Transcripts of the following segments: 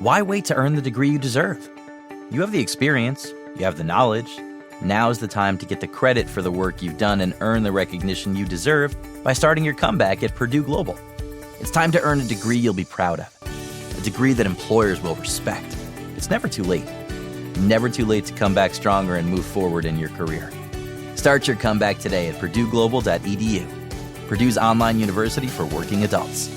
Why wait to earn the degree you deserve? You have the experience, you have the knowledge. Now's the time to get the credit for the work you've done and earn the recognition you deserve by starting your comeback at Purdue Global. It's time to earn a degree you'll be proud of, a degree that employers will respect. It's never too late. Never too late to come back stronger and move forward in your career. Start your comeback today at purdueglobal.edu, Purdue's online university for working adults.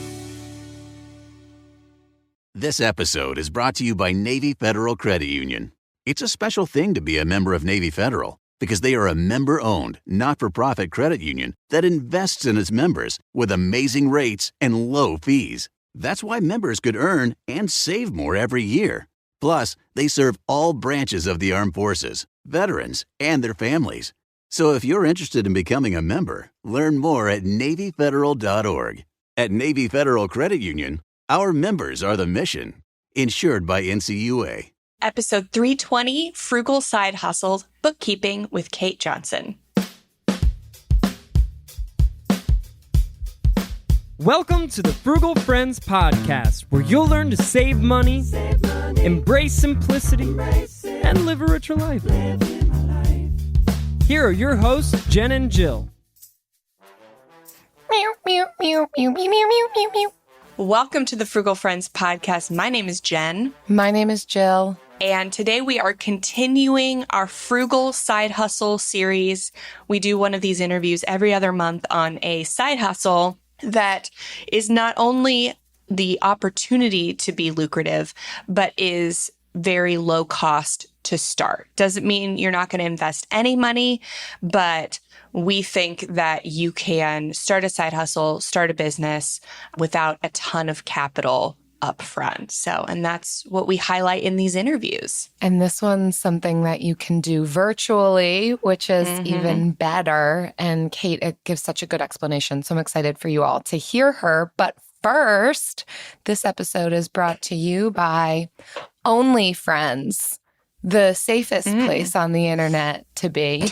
This episode is brought to you by Navy Federal Credit Union. It's a special thing to be a member of Navy Federal because they are a member-owned, not-for-profit credit union that invests in its members with amazing rates and low fees. That's why members could earn and save more every year. Plus, they serve all branches of the armed forces, veterans, and their families. So if you're interested in becoming a member, learn more at NavyFederal.org. At Navy Federal Credit Union, our members are the mission. Insured by NCUA. Episode 320, Frugal Side Hustle, Bookkeeping with Kate Johnson. Welcome to the Frugal Friends Podcast, where you'll learn to save money, embrace simplicity, and live a richer life. Here are your hosts, Jen and Jill. Welcome to the Frugal Friends Podcast. My name is Jen. My name is Jill. And today we are continuing our Frugal Side Hustle series. We do one of these interviews every other month on a side hustle that is not only the opportunity to be lucrative, but is very low cost to start. Doesn't mean you're not going to invest any money, but we think that you can start a side hustle, start a business without a ton of capital up front. And that's what we highlight in these interviews. And this one's something that you can do virtually, which is even better. And Kate, it gives such a good explanation. So I'm excited for you all to hear her. But first, this episode is brought to you by OnlyFriends, the safest place on the internet to be.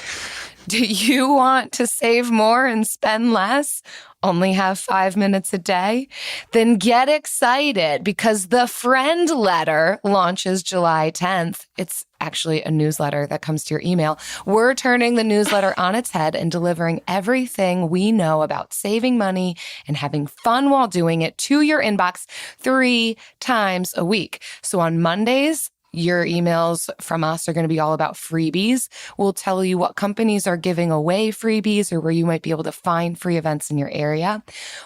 Do you want to save more and spend less? Only have 5 minutes a day? Then get excited because the Friend Letter launches July 10th. It's actually a newsletter that comes to your email. We're turning the newsletter on its head and delivering everything we know about saving money and having fun while doing it to your inbox 3 times a week. So on Mondays, your emails from us are going to be all about freebies. We'll tell you what companies are giving away freebies or where you might be able to find free events in your area.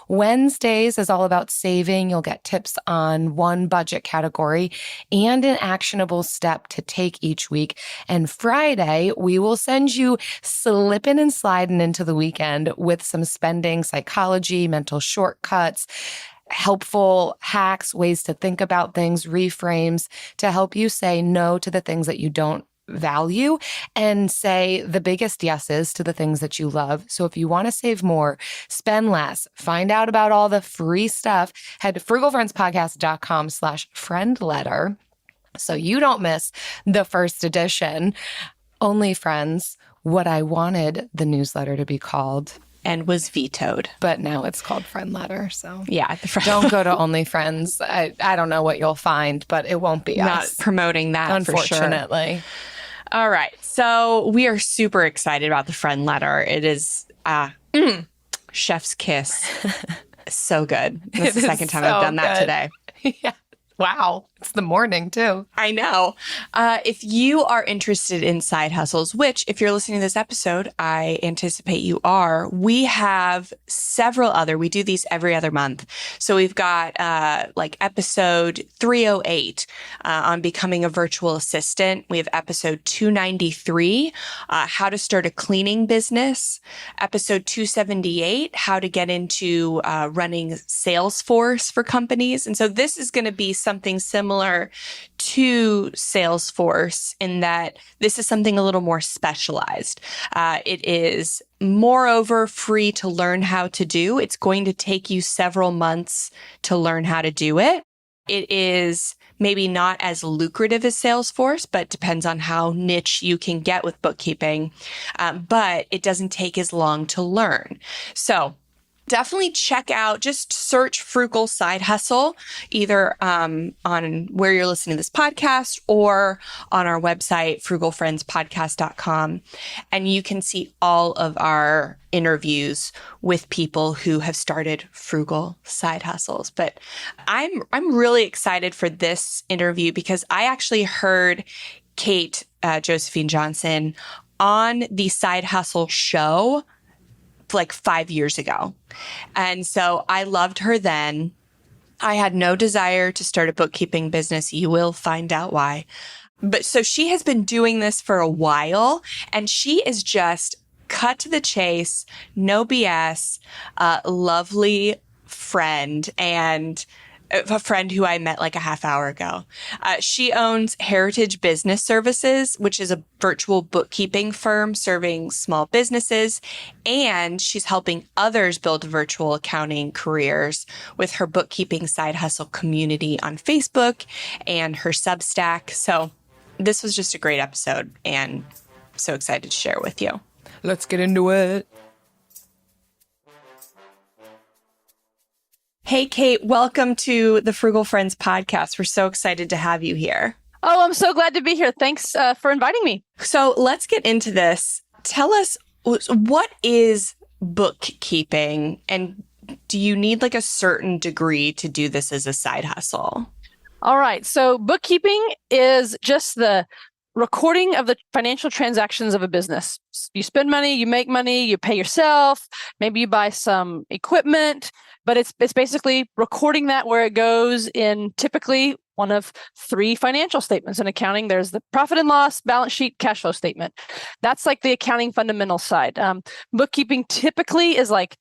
Wednesdays is all about saving. You'll get tips on one budget category and an actionable step to take each week. And Friday, we will send you slipping and sliding into the weekend with some spending psychology, mental shortcuts, helpful hacks, ways to think about things, reframes to help you say no to the things that you don't value and say the biggest yeses to the things that you love. So if you want to save more, spend less, find out about all the free stuff, head to frugalfriendspodcast.com/friendletter so you don't miss the first edition. OnlyFriends, what I wanted the newsletter to be called. And was vetoed. But now it's called Friend Letter, so yeah. Don't go to OnlyFriends. I don't know what you'll find, but it won't be not us. Promoting that, unfortunately. For sure. All right. So we are super excited about the Friend Letter. It is chef's kiss. So good. This is the second time I've done that today. Yeah. Wow. It's the morning, too. I know. If you are interested in side hustles, which if you're listening to this episode, I anticipate you are, we have several other, we do these every other month. So we've got like episode 308 on becoming a virtual assistant. We have episode 293, how to start a cleaning business. Episode 278, how to get into running Salesforce for companies. And so this is going to be something similar to Salesforce in that this is something a little more specialized. It is moreover free to learn how to do. It's going to take you several months to learn how to do it. It is maybe not as lucrative as Salesforce, but depends on how niche you can get with bookkeeping. But it doesn't take as long to learn. So definitely check out, just search Frugal Side Hustle, either on where you're listening to this podcast or on our website, frugalfriendspodcast.com. And you can see all of our interviews with people who have started frugal side hustles. But I'm really excited for this interview because I actually heard Kate Josephine Johnson on the Side Hustle show like 5 years ago. And so I loved her then. I had no desire to start a bookkeeping business. You will find out why. But so she has been doing this for a while, and she is just cut to the chase, no BS, lovely friend, and a friend who I met like a half hour ago. She owns Heritage Business Services, which is a virtual bookkeeping firm serving small businesses. And she's helping others build virtual accounting careers with her bookkeeping side hustle community on Facebook and her Substack. So this was just a great episode and so excited to share with you. Let's get into it. Hey, Kate, welcome to the Frugal Friends podcast. We're so excited to have you here. Oh, I'm so glad to be here. Thanks for inviting me. So let's get into this. Tell us, what is bookkeeping, and do you need like a certain degree to do this as a side hustle? All right. So bookkeeping is just the recording of the financial transactions of a business. You spend money, you make money, you pay yourself, maybe you buy some equipment, but it's basically recording that where it goes in typically one of three financial statements in accounting. There's the profit and loss, balance sheet, cash flow statement. That's like the accounting fundamental side. Bookkeeping typically is like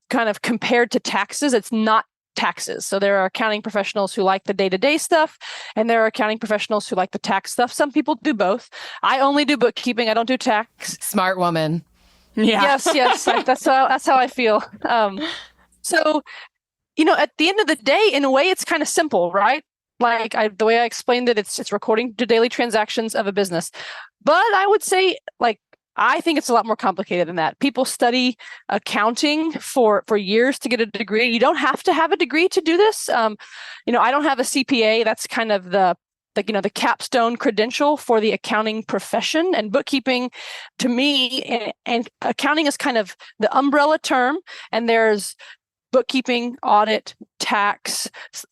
kind of compared to taxes. It's not taxes. So there are accounting professionals who like the day-to-day stuff, and there are accounting professionals who like the tax stuff. Some people do both. I only do bookkeeping. I don't do tax. Smart woman. Yeah. Yes. That's how I feel. So, at the end of the day, in a way, it's kind of simple, right? Like the way I explained it, it's recording the daily transactions of a business. But I would say, I think it's a lot more complicated than that. People study accounting for years to get a degree. You don't have to have a degree to do this. I don't have a CPA. That's kind of the capstone credential for the accounting profession. And bookkeeping, to me, and accounting is kind of the umbrella term. And there's bookkeeping, audit, tax.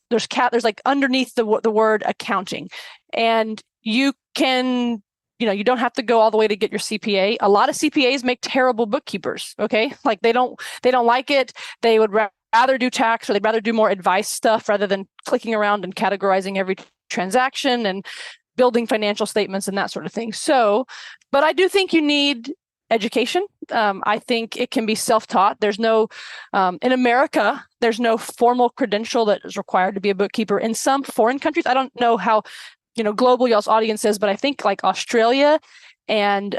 There's like underneath the word accounting, and you can. You don't have to go all the way to get your CPA. A lot of CPAs make terrible bookkeepers. Okay, like they don't like it. They would rather do tax, or they'd rather do more advice stuff rather than clicking around and categorizing every transaction and building financial statements and that sort of thing. So, but I do think you need education. I think it can be self-taught. There's no, in America, there's no formal credential that is required to be a bookkeeper. In some foreign countries, I don't know how global y'all's audience is, but I think like Australia and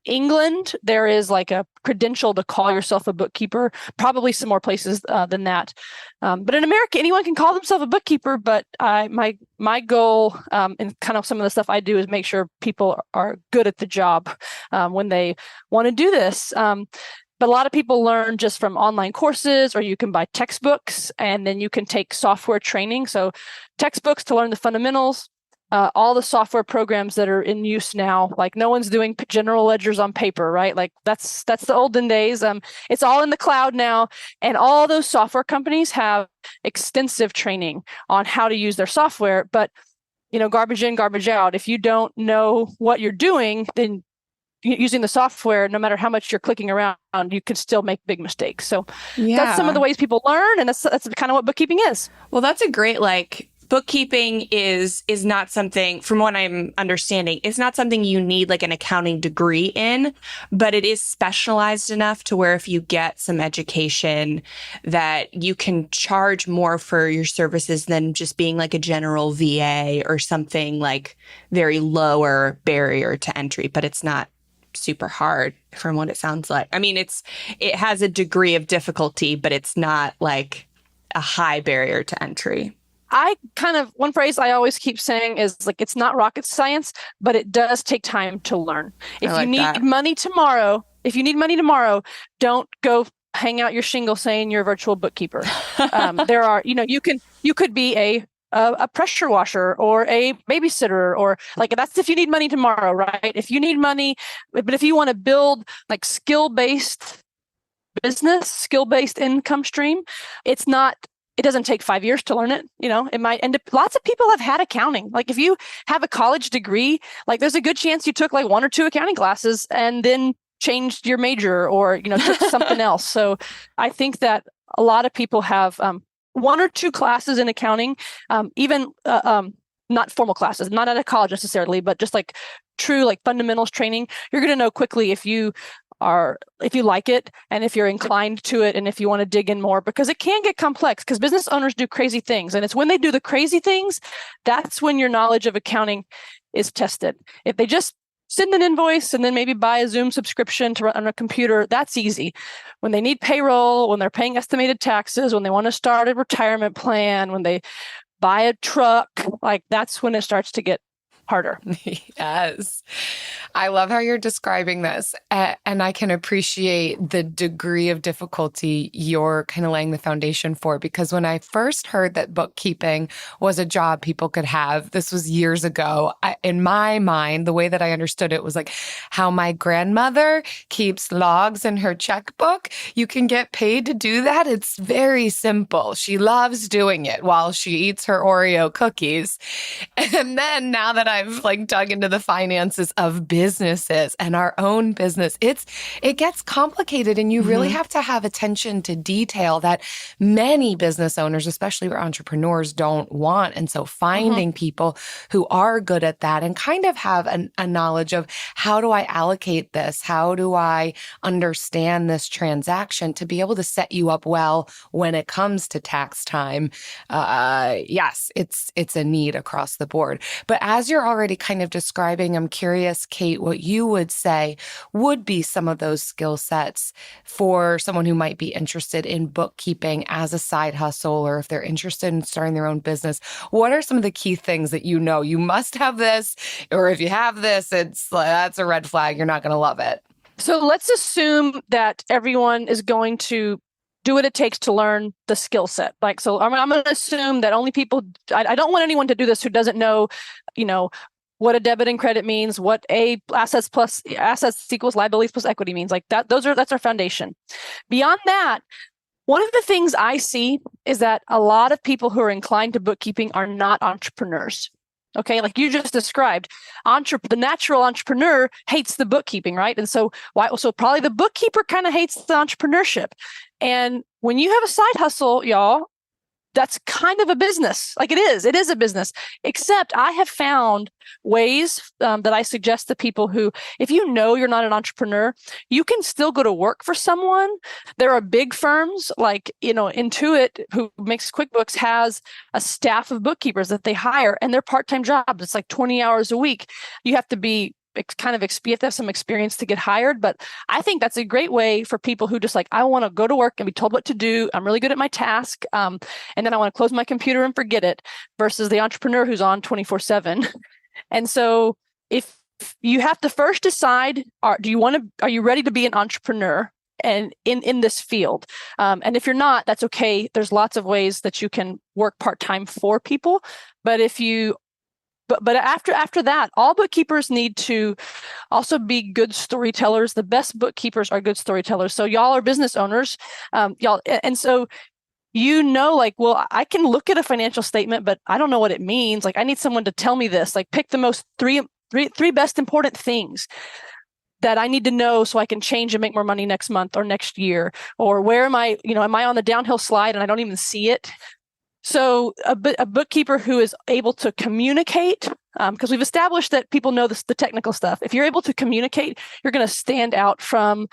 England, there is like a credential to call yourself a bookkeeper, probably some more places than that. But in America, anyone can call themselves a bookkeeper, but my goal and kind of some of the stuff I do is make sure people are good at the job when they want to do this. But a lot of people learn just from online courses, or you can buy textbooks, and then you can take software training. So textbooks to learn the fundamentals. All the software programs that are in use now, like no one's doing general ledgers on paper, right? Like that's the olden days. It's all in the cloud now, and all those software companies have extensive training on how to use their software. But garbage in, garbage out. If you don't know what you're doing, then using the software, no matter how much you're clicking around, you can still make big mistakes. So that's some of the ways people learn, and that's kind of what bookkeeping is. Well, that's a great bookkeeping is not something, from what I'm understanding, it's not something you need like an accounting degree in, but it is specialized enough to where if you get some education that you can charge more for your services than just being like a general VA or something like very lower barrier to entry, but it's not super hard from what it sounds like. I mean, it has a degree of difficulty, but it's not like a high barrier to entry. One phrase I always keep saying is like, it's not rocket science, but it does take time to learn. If you need money tomorrow, don't go hang out your shingle saying you're a virtual bookkeeper. There are, you could be a pressure washer or a babysitter, or like that's if you need money tomorrow, right? If you need money, but if you want to build like skill-based business, skill-based income stream, it doesn't take 5 years to learn it. It might end up, lots of people have had accounting. Like if you have a college degree, like there's a good chance you took like 1 or 2 accounting classes and then changed your major or, took something else. So I think that a lot of people have 1 or 2 classes in accounting, even not formal classes, not at a college necessarily, but just like true like fundamentals training. You're going to know quickly if you like it and if you're inclined to it and if you want to dig in more, because it can get complex because business owners do crazy things. And it's when they do the crazy things, that's when your knowledge of accounting is tested. If they just send an invoice and then maybe buy a Zoom subscription to run on a computer, that's easy. When they need payroll, when they're paying estimated taxes, when they want to start a retirement plan, when they buy a truck, like that's when it starts to get harder. Yes. I love how you're describing this. And I can appreciate the degree of difficulty you're kind of laying the foundation for. Because when I first heard that bookkeeping was a job people could have, this was years ago, in my mind, the way that I understood it was like how my grandmother keeps logs in her checkbook. You can get paid to do that. It's very simple. She loves doing it while she eats her Oreo cookies. And then now that I've like dug into the finances of businesses and our own business, it gets complicated, and you really have to have attention to detail that many business owners, especially entrepreneurs, don't want. And so finding people who are good at that and kind of have a knowledge of how do I allocate this? How do I understand this transaction to be able to set you up well when it comes to tax time? Yes, it's a need across the board. But as you're already kind of describing, I'm curious, Kate, what you would say would be some of those skill sets for someone who might be interested in bookkeeping as a side hustle, or if they're interested in starting their own business. What are some of the key things that you must have this, or if you have this, that's a red flag, you're not going to love it? So let's assume that everyone is going to do what it takes to learn the skill set. Like, so I'm going to assume that only people, I don't want anyone to do this who doesn't know, what a debit and credit means, what assets equals liabilities plus equity means. Like that's our foundation. Beyond that, one of the things I see is that a lot of people who are inclined to bookkeeping are not entrepreneurs. Okay, like you just described, the natural entrepreneur hates the bookkeeping, right? And so probably the bookkeeper kind of hates the entrepreneurship. And when you have a side hustle, y'all, that's kind of a business. Like it is a business, except I have found ways that I suggest to people who, if you're not an entrepreneur, you can still go to work for someone. There are big firms like, Intuit, who makes QuickBooks, has a staff of bookkeepers that they hire, and they're part-time jobs. It's like 20 hours a week. You have to be you have to have some experience to get hired. But I think that's a great way for people who just like, I want to go to work and be told what to do. I'm really good at my task. And then I want to close my computer and forget it, versus the entrepreneur who's on 24/7. And so if you have to first decide, are you ready to be an entrepreneur and in this field? And if you're not, that's okay. There's lots of ways that you can work part-time for people. But But after that, all bookkeepers need to also be good storytellers. The best bookkeepers are good storytellers. So y'all are business owners, y'all, and so like, well, I can look at a financial statement, but I don't know what it means. Like, I need someone to tell me this. Like, pick the most three best important things that I need to know so I can change and make more money next month or next year. Or where am I? Am I on the downhill slide and I don't even see it? So a bookkeeper who is able to communicate, because we've established that people know the technical stuff. If you're able to communicate, you're going to stand out from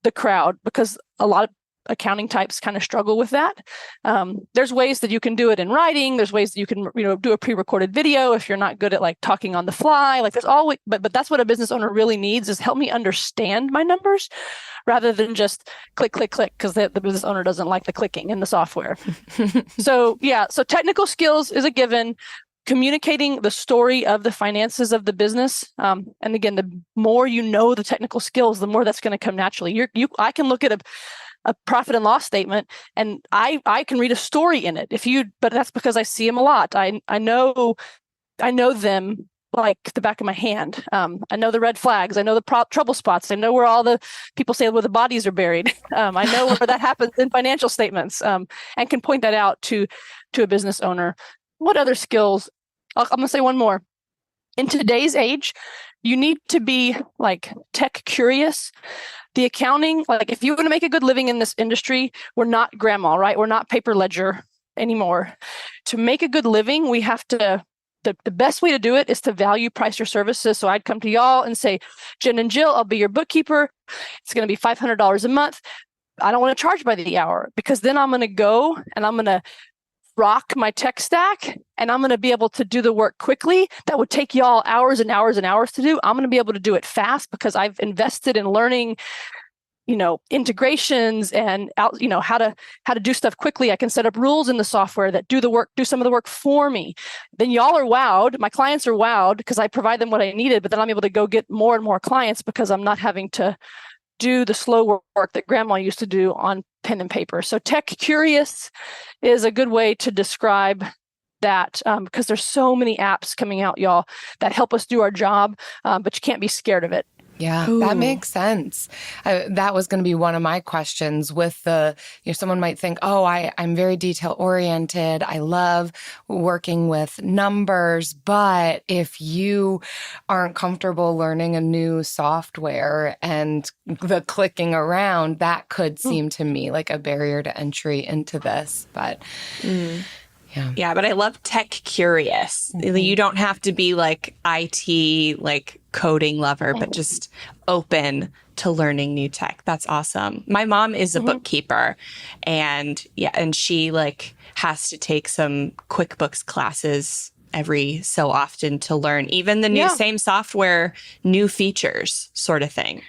the crowd, because a lot of accounting types kind of struggle with that. There's ways that you can do it in writing. There's ways that you can, do a pre-recorded video if you're not good at like talking on the fly. Like there's always, but that's what a business owner really needs, is help me understand my numbers rather than just click, click, click, because the business owner doesn't like the clicking in the software. So technical skills is a given. Communicating the story of the finances of the business. And again, the more you know the technical skills, the more that's going to come naturally. I can look at a profit and loss statement, and I can read a story in it. But that's because I see them a lot. I know them like the back of my hand. I know the red flags. I know the trouble spots. I know where all the people say where the bodies are buried. I know where that happens in financial statements, and can point that out to a business owner. What other skills? I'm going to say one more. In today's age, you need to be like tech curious. The accounting, like if you want to make a good living in this industry, we're not grandma, right? We're not paper ledger anymore. To make a good living, we have to, the best way to do it is to value price your services. So I'd come to y'all and say, Jen and Jill, I'll be your bookkeeper. It's going to be $500 a month. I don't want to charge by the hour, because then I'm going to go and I'm going to rock my tech stack, and I'm going to be able to do the work quickly that would take y'all hours and hours and hours to do. I'm going to be able to do it fast because I've invested in learning, integrations and how to do stuff quickly. I can set up rules in the software that do some of the work for me. Then y'all are wowed. My clients are wowed because I provide them what I needed, but then I'm able to go get more and more clients because I'm not having to do the slow work that grandma used to do on pen and paper. So tech curious is a good way to describe that, because there's so many apps coming out, y'all, that help us do our job, but you can't be scared of it. Yeah, that makes sense. That was going to be one of my questions with someone might think, oh, I'm very detail oriented. I love working with numbers. But if you aren't comfortable learning a new software and the clicking around, that could seem to me like a barrier to entry into this. But Yeah, but I love tech curious. You don't have to be like IT, like coding lover, but just open to learning new tech. That's awesome. My mom is a bookkeeper, and she like has to take some QuickBooks classes every so often to learn even the new same software, new features sort of thing.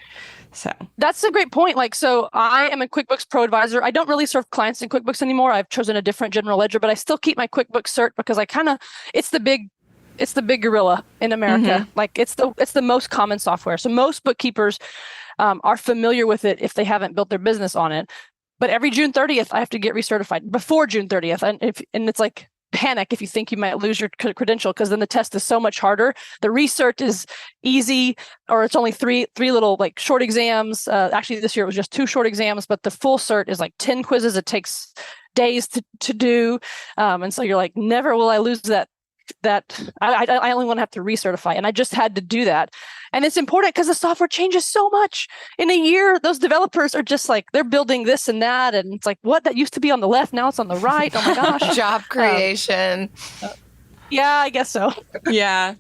So that's a great point. So I am a QuickBooks Pro advisor. I don't really serve clients in QuickBooks anymore. I've chosen a different general ledger, but I still keep my QuickBooks cert because it's the big gorilla in America. Like it's the most common software. So most bookkeepers are familiar with it if they haven't built their business on it. But every June 30th, I have to get recertified before June 30th. And it's like panic if you think you might lose your credential, because then the test is so much harder. The recert is easy, or it's only three little like short exams. Actually, this year it was just 2 short exams, but the full cert is like 10 quizzes. It takes days to do. And so you're like, never will I lose that. I only want to have to recertify, and I just had to do that. And it's important because the software changes so much in a year. Those developers are just like, they're building this and that, and it's like, what, that used to be on the left, now it's on the right. Oh my gosh. Job creation. Yeah, I guess so. Yeah.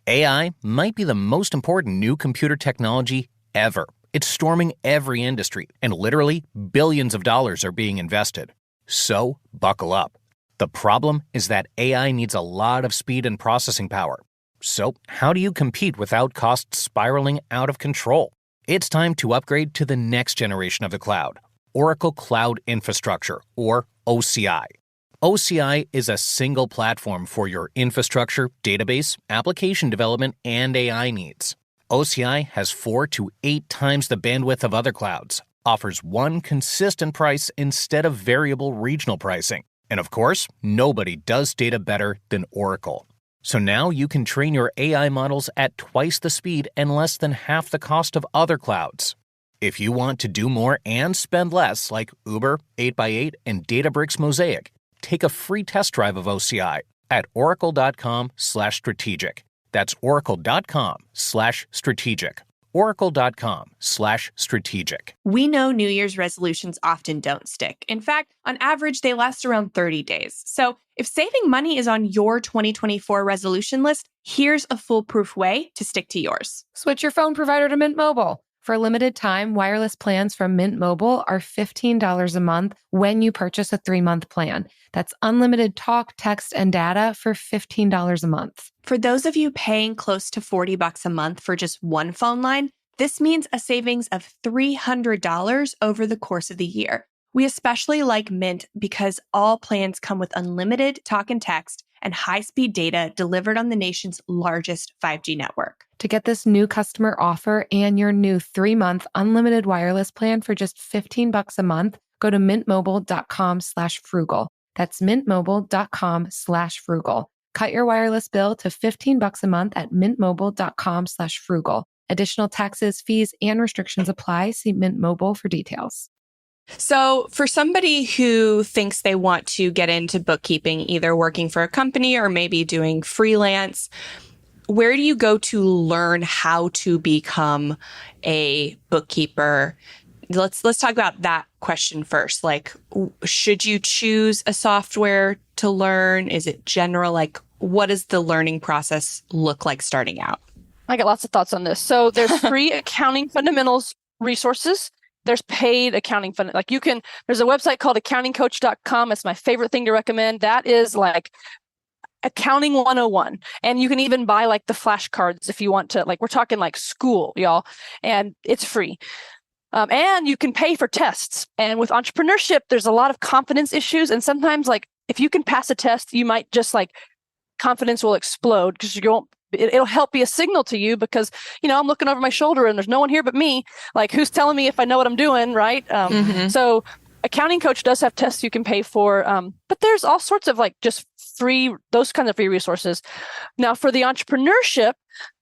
AI might be the most important new computer technology ever. It's storming every industry, and literally billions of dollars are being invested. So buckle up. The problem is that AI needs a lot of speed and processing power. So how do you compete without costs spiraling out of control? It's time to upgrade to the next generation of the cloud, Oracle Cloud Infrastructure, or OCI. OCI is a single platform for your infrastructure, database, application development, and AI needs. OCI has 4 to 8 times the bandwidth of other clouds, offers one consistent price instead of variable regional pricing. And of course, nobody does data better than Oracle. So now you can train your AI models at twice the speed and less than half the cost of other clouds. If you want to do more and spend less, like Uber, 8x8, and Databricks Mosaic, take a free test drive of OCI at oracle.com/strategic. That's oracle.com/strategic. oracle.com/strategic. We know New Year's resolutions often don't stick. In fact, on average, they last around 30 days. So if saving money is on your 2024 resolution list, here's a foolproof way to stick to yours. Switch your phone provider to Mint Mobile. For a limited time, wireless plans from Mint Mobile are $15 a month when you purchase a 3-month plan. That's unlimited talk, text, and data for $15 a month. For those of you paying close to $40 a month for just one phone line, this means a savings of $300 over the course of the year. We especially like Mint because all plans come with unlimited talk and text, and high-speed data delivered on the nation's largest 5G network. To get this new customer offer and your new 3-month unlimited wireless plan for just $15 a month, go to mintmobile.com/frugal. That's mintmobile.com/frugal. Cut your wireless bill to $15 a month at mintmobile.com/frugal. Additional taxes, fees, and restrictions apply. See Mint Mobile for details. So for somebody who thinks they want to get into bookkeeping, either working for a company or maybe doing freelance, where do you go to learn how to become a bookkeeper? Let's talk about that question first. Like, should you choose a software to learn? Is it general? Like, what does the learning process look like starting out? I got lots of thoughts on this. So there's free accounting fundamentals resources. There's paid accounting fund. Like there's a website called accountingcoach.com. It's my favorite thing to recommend. That is like accounting 101. And you can even buy like the flashcards if you want to, like we're talking like school, y'all, and it's free. And you can pay for tests. And with entrepreneurship, there's a lot of confidence issues. And sometimes like if you can pass a test, you might just like confidence will explode because it'll help be a signal to you because, I'm looking over my shoulder and there's no one here but me. Like who's telling me if I know what I'm doing, right? So Accounting Coach does have tests you can pay for, but there's all sorts of like just those kinds of free resources. Now for the entrepreneurship,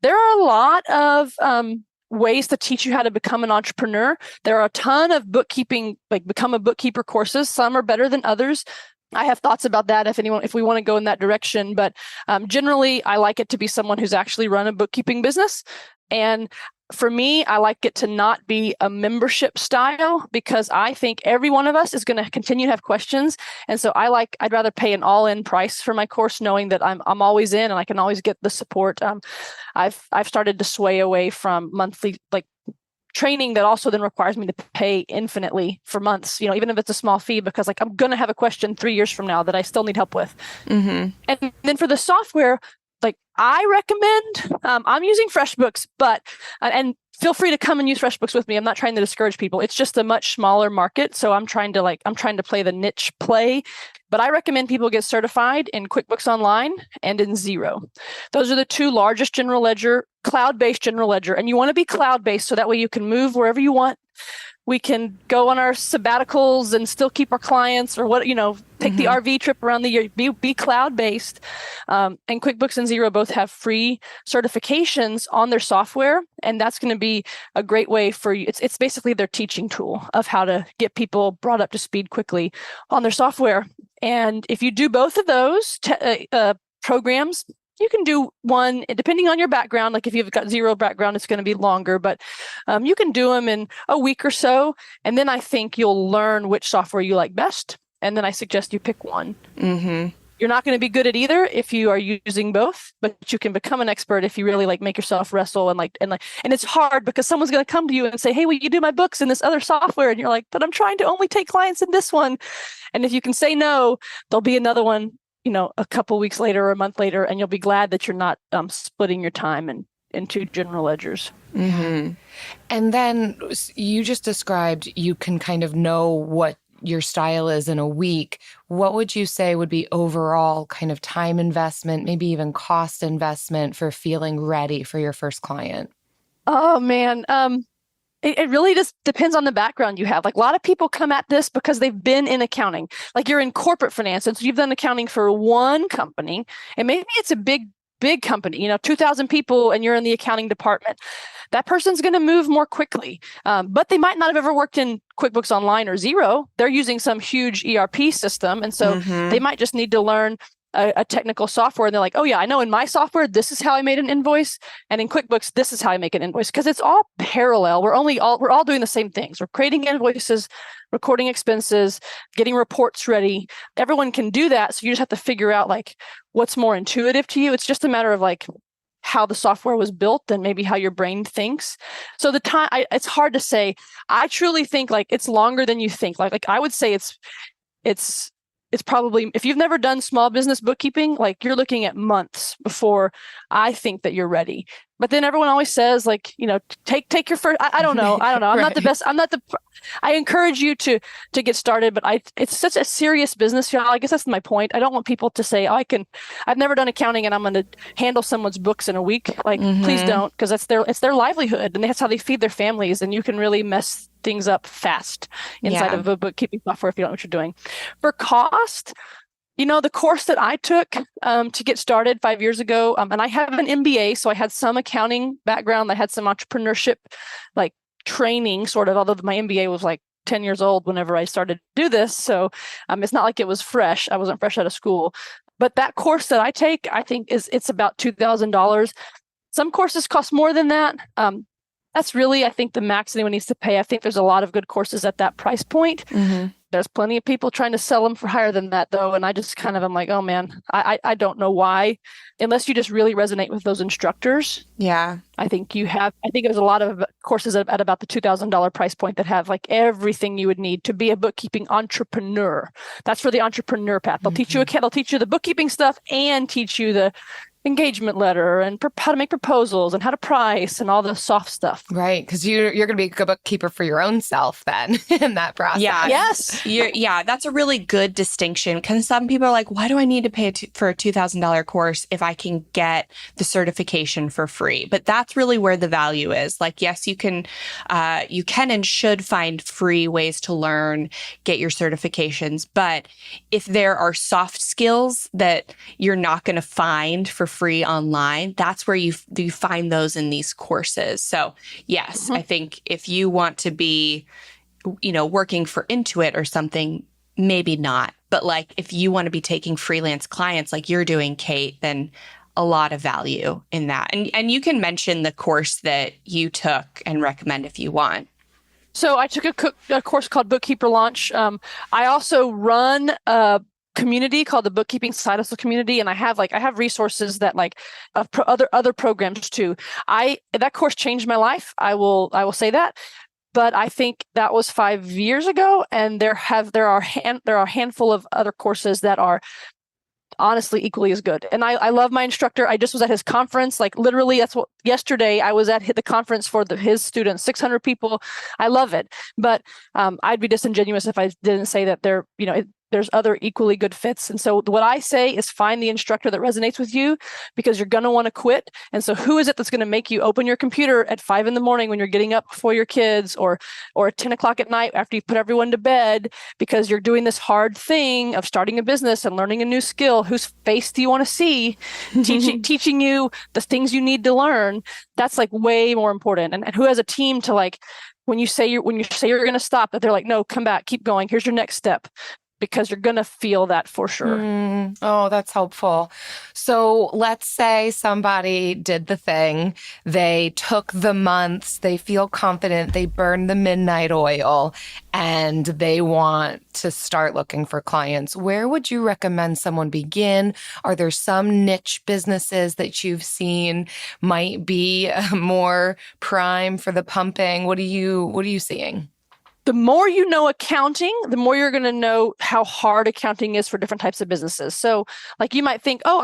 there are a lot of ways to teach you how to become an entrepreneur. There are a ton of bookkeeping, like become a bookkeeper courses. Some are better than others. I have thoughts about that if we want to go in that direction. But generally, I like it to be someone who's actually run a bookkeeping business. And for me, I like it to not be a membership style because I think every one of us is going to continue to have questions. And so I'd rather pay an all-in price for my course, knowing that I'm always in and I can always get the support. I've started to sway away from monthly training that also then requires me to pay infinitely for months, even if it's a small fee, because I'm going to have a question 3 years from now that I still need help with. And then for the software, I recommend, I'm using FreshBooks, and feel free to come and use FreshBooks with me. I'm not trying to discourage people. It's just a much smaller market. So I'm trying to play the niche play, but I recommend people get certified in QuickBooks Online and in Xero. Those are the two largest cloud-based general ledger. And you want to be cloud-based so that way you can move wherever you want. We can go on our sabbaticals and still keep our clients or take the RV trip around the year, be cloud-based. And QuickBooks and Xero both have free certifications on their software. And that's going to be a great way for you. It's basically their teaching tool of how to get people brought up to speed quickly on their software. And if you do both of those programs, you can do one, depending on your background. Like if you've got Xero background, it's going to be longer, but you can do them in a week or so. And then I think you'll learn which software you like best. And then I suggest you pick one. You're not going to be good at either if you are using both, but you can become an expert if you really make yourself wrestle and it's hard because someone's going to come to you and say, hey, will you do my books in this other software? And you're like, but I'm trying to only take clients in this one. And if you can say no, there'll be another one a couple weeks later or a month later, and you'll be glad that you're not splitting your time into general ledgers. And then you just described you can kind of know what your style is in a week. What would you say would be overall kind of time investment, maybe even cost investment for feeling ready for your first client? Oh, man. It really just depends on the background you have. A lot of people come at this because they've been in accounting. You're in corporate finance, and so you've done accounting for one company, and maybe it's a big company, 2,000 people, and you're in the accounting department. That person's going to move more quickly, but they might not have ever worked in QuickBooks Online or Xero. They're using some huge ERP system, and so they might just need to learn a technical software, and they're like, oh yeah, I know in my software, this is how I made an invoice. And in QuickBooks, this is how I make an invoice, because it's all parallel. We're all doing the same things. We're creating invoices, recording expenses, getting reports ready. Everyone can do that. So you just have to figure out what's more intuitive to you. It's just a matter of how the software was built and maybe how your brain thinks. So the time, it's hard to say. I truly think it's longer than you think. I would say it's probably, if you've never done small business bookkeeping, you're looking at months before I think that you're ready. But then everyone always says, like, take your first. I don't know. I'm not the best. I encourage you to get started, but it's such a serious business, y'all. I guess that's my point. I don't want people to say, I've never done accounting and I'm going to handle someone's books in a week. Like, please don't, because it's their livelihood and that's how they feed their families. And you can really mess things up fast inside of a bookkeeping software if you don't know what you're doing. For cost, the course that I took to get started 5 years ago, and I have an MBA, so I had some accounting background. I had some entrepreneurship like training, sort of, although my MBA was like 10 years old whenever I started to do this. So it's not like it was fresh. I wasn't fresh out of school. But that course that I take, I think it's about $2,000. Some courses cost more than that. That's really, I think, the max anyone needs to pay. I think there's a lot of good courses at that price point. Mm-hmm. There's plenty of people trying to sell them for higher than that, though. And I just kind of am like, oh, man, I don't know why. Unless you just really resonate with those instructors. Yeah. I think there's a lot of courses at about the $2,000 price point that have like everything you would need to be a bookkeeping entrepreneur. That's for the entrepreneur path. They'll teach you the bookkeeping stuff and teach you the engagement letter and how to make proposals and how to price and all the soft stuff. Right. Because you're going to be a good bookkeeper for your own self then in that process. Yeah. Yes. Yeah. That's a really good distinction because some people are like, why do I need to pay for a $2,000 course if I can get the certification for free? But that's really where the value is. Like, yes, you can and should find free ways to learn, get your certifications. But if there are soft skills that you're not going to find for free online, that's where you find those in these courses. So yes, I think if you want to be, working for Intuit or something, maybe not. But like if you want to be taking freelance clients like you're doing, Kate, then a lot of value in that. And you can mention the course that you took and recommend if you want. So I took a course called Bookkeeper Launch. I also run a community called the Bookkeeping Side Hustle community, and I have resources that other programs too. That course changed my life. I will say that, but I think that was 5 years ago, and there are a handful of other courses that are honestly equally as good. And I love my instructor. I just was at his conference, like literally yesterday I was at the conference for his students, 600 people. I love it, but I'd be disingenuous if I didn't say that there's other equally good fits. And so what I say is find the instructor that resonates with you because you're going to want to quit. And so who is it that's going to make you open your computer at 5 a.m. when you're getting up before your kids or at 10 o'clock at night after you put everyone to bed because you're doing this hard thing of starting a business and learning a new skill? Whose face do you want to see teaching you the things you need to learn? That's like way more important. And who has a team to like, when you say you're going to stop, that they're like, no, come back, keep going. Here's your next step. Because you're going to feel that for sure. Oh, that's helpful. So let's say somebody did the thing. They took the months. They feel confident. They burned the midnight oil and they want to start looking for clients. Where would you recommend someone begin? Are there some niche businesses that you've seen might be more prime for the pumping? What are you seeing? The more you know accounting, the more you're going to know how hard accounting is for different types of businesses. So like you might think, oh,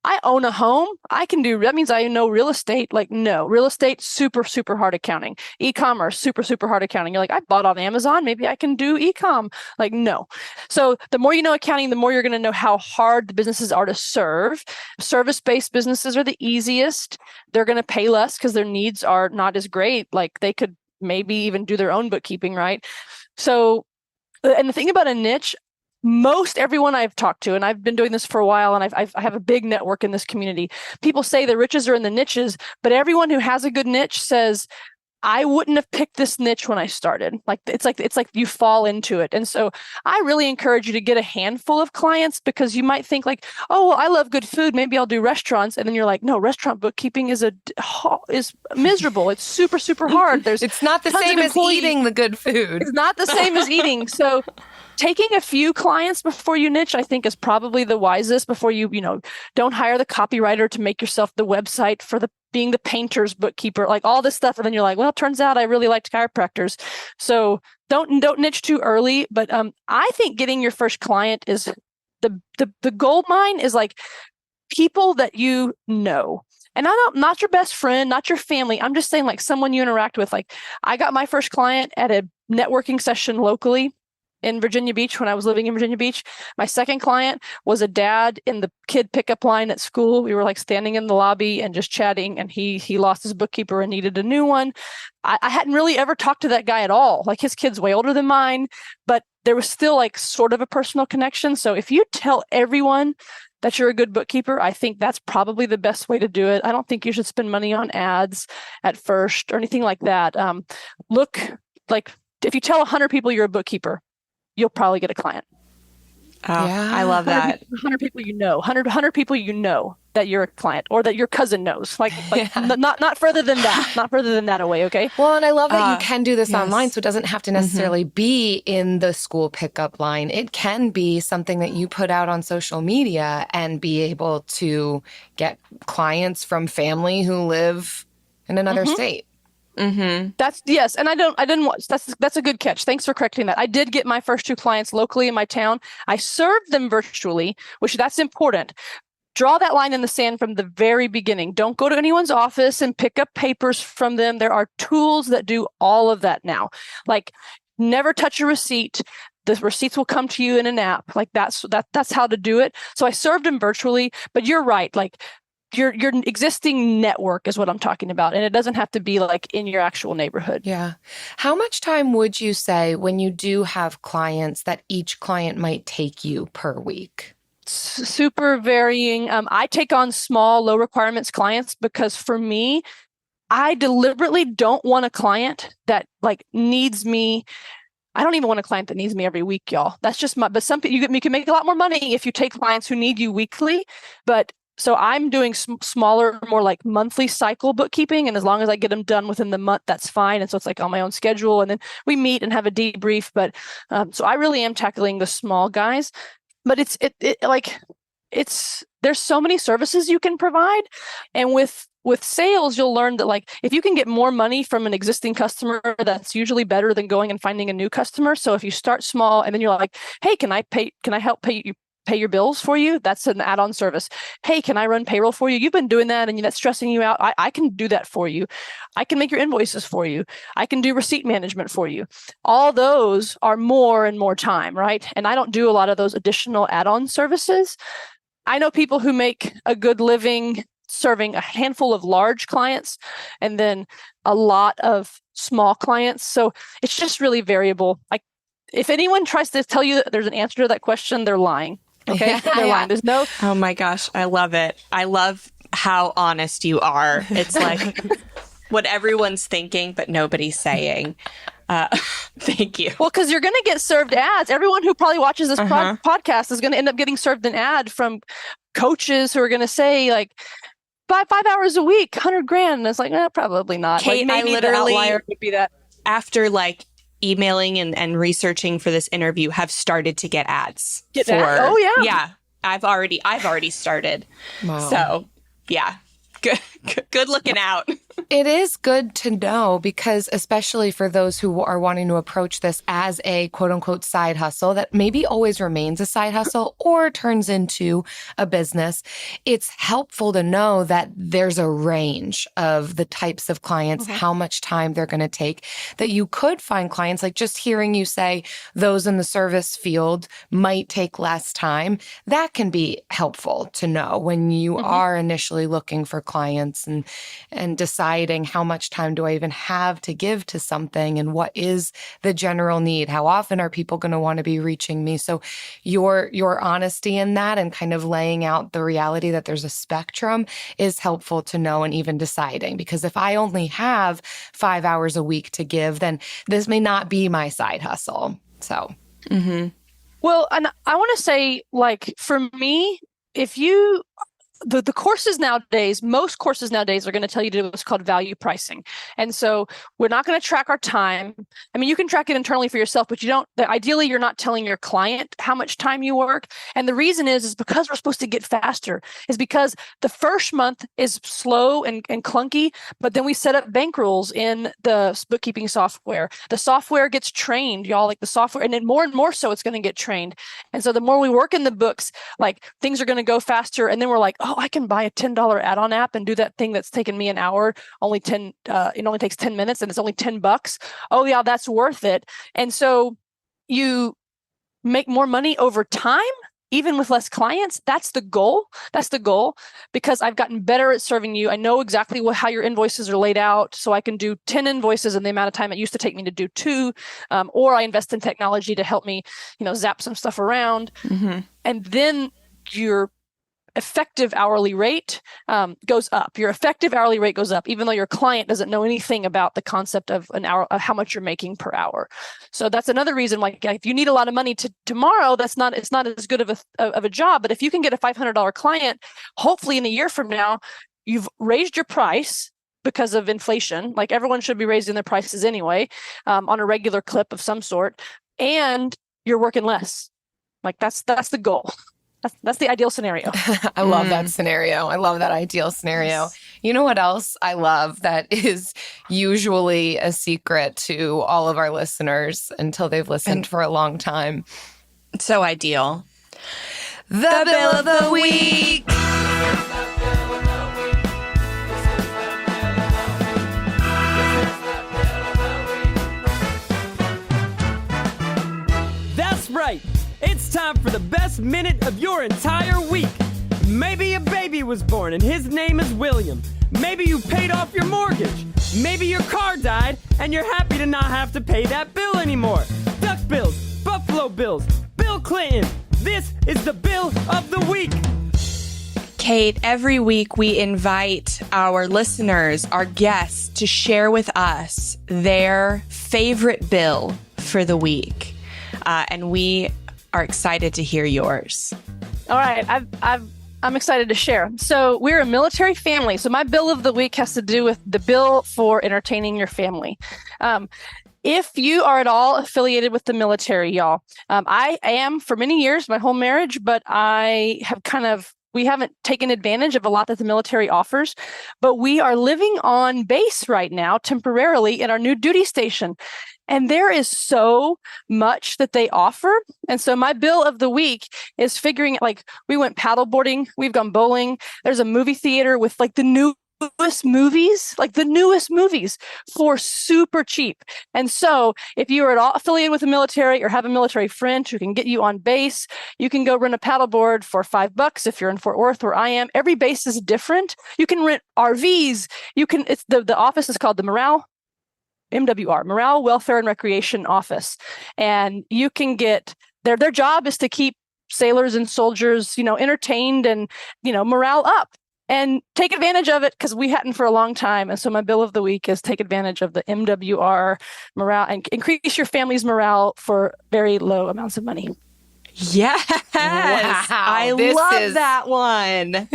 I own a home. That means I know real estate. Like, no, real estate, super, super hard accounting. E-commerce, super, super hard accounting. You're like, I bought on Amazon. Maybe I can do e-com. Like, no. So the more you know accounting, the more you're going to know how hard the businesses are to serve. Service-based businesses are the easiest. They're going to pay less because their needs are not as great. Like they could maybe even do their own bookkeeping, right? So, and the thing about a niche, most everyone I've talked to, and I've been doing this for a while, and I have a big network in this community. People say the riches are in the niches, but everyone who has a good niche says, I wouldn't have picked this niche when I started. It's like you fall into it. And so I really encourage you to get a handful of clients because you might think like, oh, well, I love good food. Maybe I'll do restaurants. And then you're like, no, restaurant bookkeeping is miserable. It's super, super hard. It's not the same as eating the good food. It's not the same as eating. So taking a few clients before you niche, I think, is probably the wisest. Before you don't hire the copywriter to make yourself the website for being the painter's bookkeeper, like all this stuff. And then you're like, well, it turns out I really liked chiropractors. So don't niche too early. But I think getting your first client is the gold mine is like people that you know. And not your best friend, not your family. I'm just saying like someone you interact with. Like I got my first client at a networking session locally in Virginia Beach when I was living in Virginia Beach. My second client was a dad in the kid pickup line at school. We were like standing in the lobby and just chatting, and he lost his bookkeeper and needed a new one. I hadn't really ever talked to that guy at all. Like his kid's way older than mine, but there was still like sort of a personal connection. So if you tell everyone that you're a good bookkeeper, I think that's probably the best way to do it. I don't think you should spend money on ads at first or anything like that. Look, like if you tell 100 people you're a bookkeeper, you'll probably get a client. Oh, yeah. I love that. 100 people you know, 100 people you know that you're a client or that your cousin knows. Like not further than that, not further than that away, okay? Well, and I love that you can do this online, so it doesn't have to necessarily be in the school pickup line. It can be something that you put out on social media and be able to get clients from family who live in another state. That's yes. And I didn't watch. That's a good catch. Thanks for correcting that. I did get my first 2 clients locally in my town. I served them virtually, which that's important. Draw that line in the sand from the very beginning. Don't go to anyone's office and pick up papers from them. There are tools that do all of that now. Like never touch a receipt. The receipts will come to you in an app. Like that's how to do it. So I served them virtually, but you're right. Like your existing network is what I'm talking about. And it doesn't have to be like in your actual neighborhood. Yeah. How much time would you say when you do have clients that each client might take you per week? Super varying. I take on small, low requirements clients because for me, I deliberately don't want a client that like needs me. I don't even want a client that needs me every week, y'all. That's just but some people, you can make a lot more money if you take clients who need you weekly. But so I'm doing smaller, more like monthly cycle bookkeeping. And as long as I get them done within the month, that's fine. And so it's like on my own schedule. And then we meet and have a debrief. But so I really am tackling the small guys. But there's so many services you can provide. And with sales, you'll learn that like if you can get more money from an existing customer, that's usually better than going and finding a new customer. So if you start small and then you're like, hey, can I help pay your bills for you? That's an add-on service. Hey, can I run payroll for you? You've been doing that and that's stressing you out. I can do that for you. I can make your invoices for you. I can do receipt management for you. All those are more and more time, right? And I don't do a lot of those additional add-on services. I know people who make a good living serving a handful of large clients and then a lot of small clients. So it's just really variable. Like if anyone tries to tell you that there's an answer to that question, they're lying. Okay, they're lying. There's no. Oh my gosh, I love it. I love how honest you are. It's like what everyone's thinking, but nobody's saying. Thank you. Well, because you're going to get served ads. Everyone who probably watches this podcast is going to end up getting served an ad from coaches who are going to say like, 5 hours a week, 100 grand. And it's like, probably not. Kate, like, maybe I literally, the outlier would be that. After like emailing and researching for this interview, have started to get ads. Oh yeah. Yeah. I've already started. Wow. So yeah. Good looking out. It is good to know because especially for those who are wanting to approach this as a quote unquote side hustle that maybe always remains a side hustle or turns into a business, it's helpful to know that there's a range of the types of clients, how much time they're going to take, that you could find clients like just hearing you say those in the service field might take less time. That can be helpful to know when you are initially looking for clients and deciding how much time do I even have to give to something and what is the general need? How often are people going to want to be reaching me? So your honesty in that and kind of laying out the reality that there's a spectrum is helpful to know and even deciding, because if I only have 5 hours a week to give, then this may not be my side hustle. So. Well, and I want to say, like, for me, if you the courses nowadays, most courses nowadays are going to tell you to do what's called value pricing. And so we're not going to track our time. I mean, you can track it internally for yourself, but ideally you're not telling your client how much time you work. And the reason is because we're supposed to get faster, is because the first month is slow and clunky, but then we set up bank rules in the bookkeeping software. The software gets trained, y'all, like the software, and then more and more so it's going to get trained. And so the more we work in the books, like things are going to go faster. And then we're like, oh, I can buy a $10 add-on app and do that thing that's taken me an hour, it only takes 10 minutes and it's only $10. Oh yeah, that's worth it. And so you make more money over time, even with less clients. That's the goal. That's the goal, because I've gotten better at serving you. I know exactly how your invoices are laid out, so I can do 10 invoices in the amount of time it used to take me to do 2, or I invest in technology to help me, zap some stuff around. And then your effective hourly rate goes up. Your effective hourly rate goes up, even though your client doesn't know anything about the concept of an hour, of how much you're making per hour. So that's another reason, like if you need a lot of money tomorrow, it's not as good of a job. But if you can get a $500 client, hopefully in a year from now, you've raised your price because of inflation. Like everyone should be raising their prices anyway, on a regular clip of some sort, and you're working less. Like that's the goal. That's the ideal scenario. I love that scenario. I love that ideal scenario. You know what else I love that is usually a secret to all of our listeners until they've listened for a long time? So ideal. The Bill of the Week. That's right. It's time for the best minute of your entire week. Maybe a baby was born and his name is William. Maybe you paid off your mortgage. Maybe your car died and you're happy to not have to pay that bill anymore. Duck bills, Buffalo Bills, Bill Clinton. This is the Bill of the Week. Kate, every week we invite our listeners, our guests, to share with us their favorite bill for the week. And we are excited to hear yours. All right, I'm excited to share. So we're a military family. So my bill of the week has to do with the bill for entertaining your family. If you are at all affiliated with the military, y'all, I am for many years, my whole marriage, but we haven't taken advantage of a lot that the military offers, but we are living on base right now temporarily in our new duty station. And there is so much that they offer. And so my bill of the week is figuring, like, we went paddleboarding, we've gone bowling. There's a movie theater with like the newest movies for super cheap. And so if you are at all affiliated with the military or have a military friend who can get you on base, you can go rent a paddleboard for $5 if you're in Fort Worth, where I am. Every base is different. You can rent RVs. The office is called the MWR, Morale, Welfare, and Recreation Office. And you can get their job is to keep sailors and soldiers, entertained and, morale up, and take advantage of it, because we hadn't for a long time. And so my bill of the week is take advantage of the MWR morale and increase your family's morale for very low amounts of money. Yes. Wow, I love that one.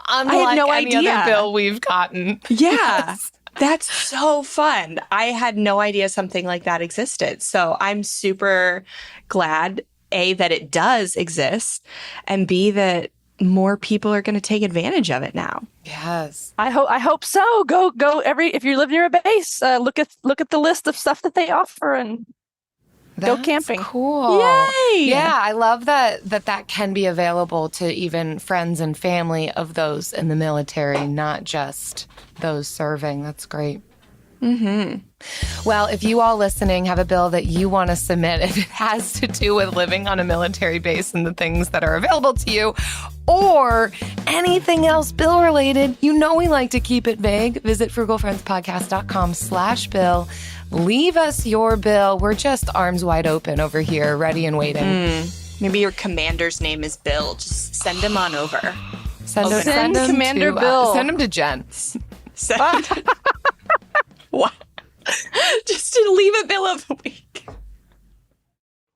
Unlike I had no any idea. other bill we've gotten. Yeah. Yes. That's so fun. I had no idea something like that existed. So I'm super glad, A, that it does exist, and B, that more people are going to take advantage of it now. Yes. I hope so. Go if you live near a base, look at the list of stuff that they offer and go camping. Cool. Yay! Yeah, I love that can be available to even friends and family of those in the military, not just those serving. That's great. Mm-hmm. Well, if you all listening have a bill that you want to submit, if it has to do with living on a military base and the things that are available to you, or anything else bill related, we like to keep it vague. Visit frugalfriendspodcast.com/bill. Leave us your bill. We're just arms wide open over here, ready and waiting. Maybe your commander's name is Bill. Just send him on over. Send Commander Bill. Send him to Jen. What? Just to leave a bill of the week.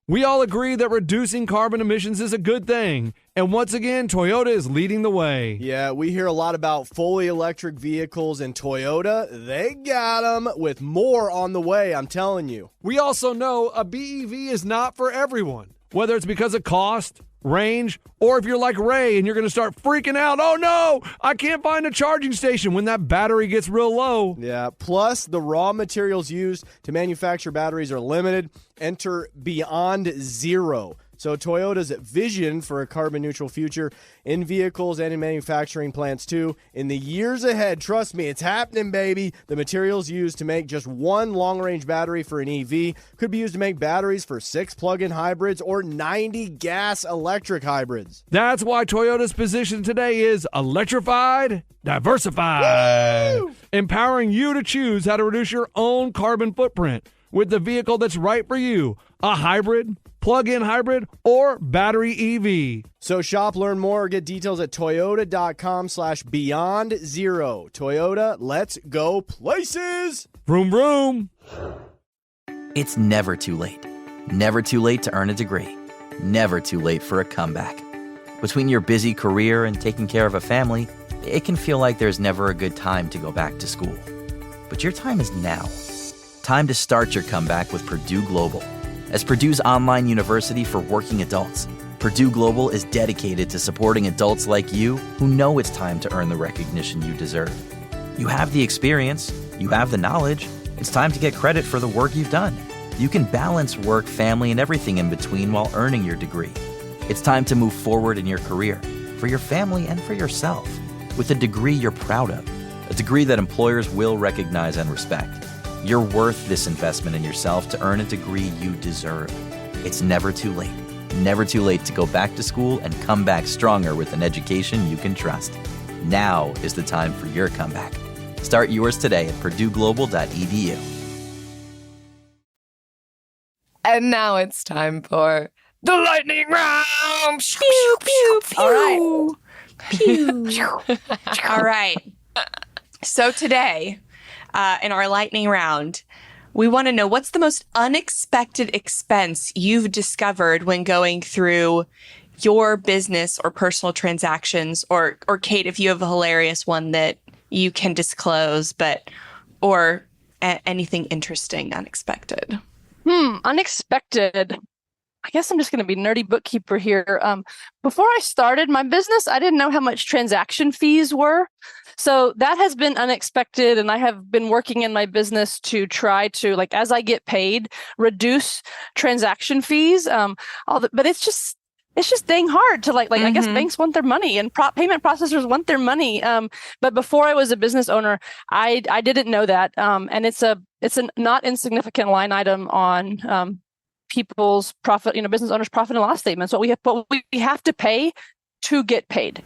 We all agree that reducing carbon emissions is a good thing. And once again, Toyota is leading the way. Yeah, we hear a lot about fully electric vehicles, and Toyota, they got them with more on the way, I'm telling you. We also know a BEV is not for everyone, whether it's because of cost, range, or if you're like Ray and you're going to start freaking out, oh no, I can't find a charging station when that battery gets real low. Yeah, plus the raw materials used to manufacture batteries are limited. Enter Beyond Zero. So Toyota's vision for a carbon neutral future in vehicles and in manufacturing plants too. In the years ahead, trust me, it's happening, baby. The materials used to make just one long-range battery for an EV could be used to make batteries for 6 plug-in hybrids or 90 gas-electric hybrids. That's why Toyota's position today is electrified, diversified, empowering you to choose how to reduce your own carbon footprint with the vehicle that's right for you, a hybrid, plug-in hybrid, or battery EV. So shop, learn more, or get details at toyota.com/beyond zero. Toyota, let's go places. Vroom, vroom. It's never too late. Never too late to earn a degree. Never too late for a comeback. Between your busy career and taking care of a family, it can feel like there's never a good time to go back to school. But your time is now. Time to start your comeback with Purdue Global. As Purdue's online university for working adults, Purdue Global is dedicated to supporting adults like you who know it's time to earn the recognition you deserve. You have the experience, you have the knowledge, it's time to get credit for the work you've done. You can balance work, family, and everything in between while earning your degree. It's time to move forward in your career, for your family and for yourself, with a degree you're proud of, a degree that employers will recognize and respect. You're worth this investment in yourself to earn a degree you deserve. It's never too late. Never too late to go back to school and come back stronger with an education you can trust. Now is the time for your comeback. Start yours today at purdueglobal.edu. And now it's time for the lightning round. Pew, pew, pew. All right. Pew. All right. So today, in our lightning round, we want to know what's the most unexpected expense you've discovered when going through your business or personal transactions, or Kate, if you have a hilarious one that you can disclose, or anything interesting, unexpected. Unexpected. I guess I'm just going to be nerdy bookkeeper here. Before I started my business, I didn't know how much transaction fees were. So that has been unexpected. And I have been working in my business to try to, like, as I get paid, reduce transaction fees. But it's just dang hard to like I guess banks want their money and payment processors want their money. But before I was a business owner, I didn't know that. And it's a not insignificant line item on people's profit, business owners' profit and loss statements. What we have to pay to get paid.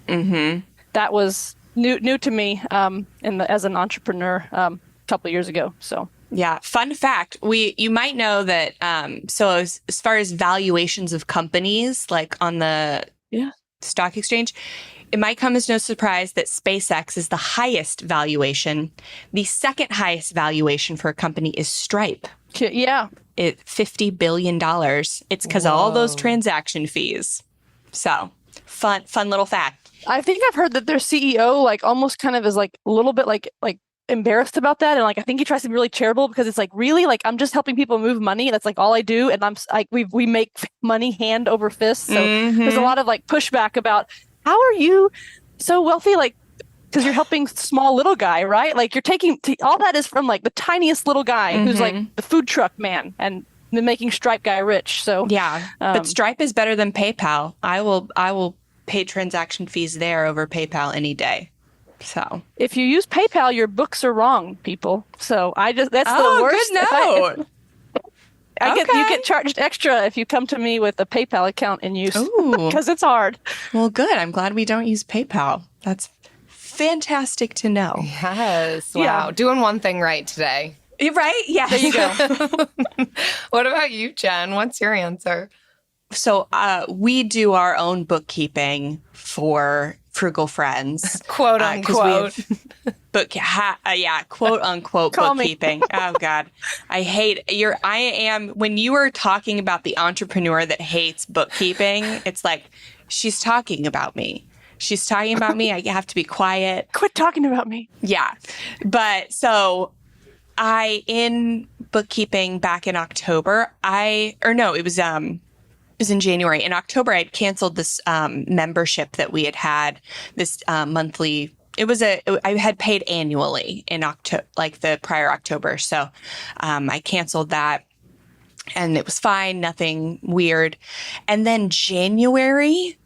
Mm-hmm. That was new to me as an entrepreneur a couple of years ago. So. Yeah. Fun fact. You might know that. So as far as valuations of companies, like on the stock exchange, it might come as no surprise that SpaceX is the highest valuation. The second highest valuation for a company is Stripe. Yeah. $50 billion. It's because of all those transaction fees. So fun little fact. I think I've heard that their CEO almost kind of is a little bit like embarrassed about that, and I think he tries to be really charitable because it's really I'm just helping people move money. That's all I do, and I'm we make money hand over fist. So there's a lot of pushback about how are you so wealthy, because you're helping small little guy, right? You're taking all that is from the tiniest little guy who's the food truck man and making Stripe guy rich. So yeah, but Stripe is better than PayPal. I will pay transaction fees there over PayPal any day. So if you use PayPal, your books are wrong, people. So that's the worst. Good note. You get charged extra if you come to me with a PayPal account in use because it's hard. Well, good. I'm glad we don't use PayPal. That's fantastic to know. Yes. Wow. Yeah. Doing one thing right today. Right? Yeah. There you go. What about you, Jen? What's your answer? So we do our own bookkeeping for Frugal Friends. Quote unquote. Quote unquote bookkeeping. Oh God. I am when you were talking about the entrepreneur that hates bookkeeping, it's she's talking about me. She's talking about me. I have to be quiet. Quit talking about me. Yeah. But so in bookkeeping back in October, it was in January. In October, I'd canceled this membership that we had this monthly. I had paid annually in October, the prior October. So I canceled that. and it was fine, nothing weird. And then January,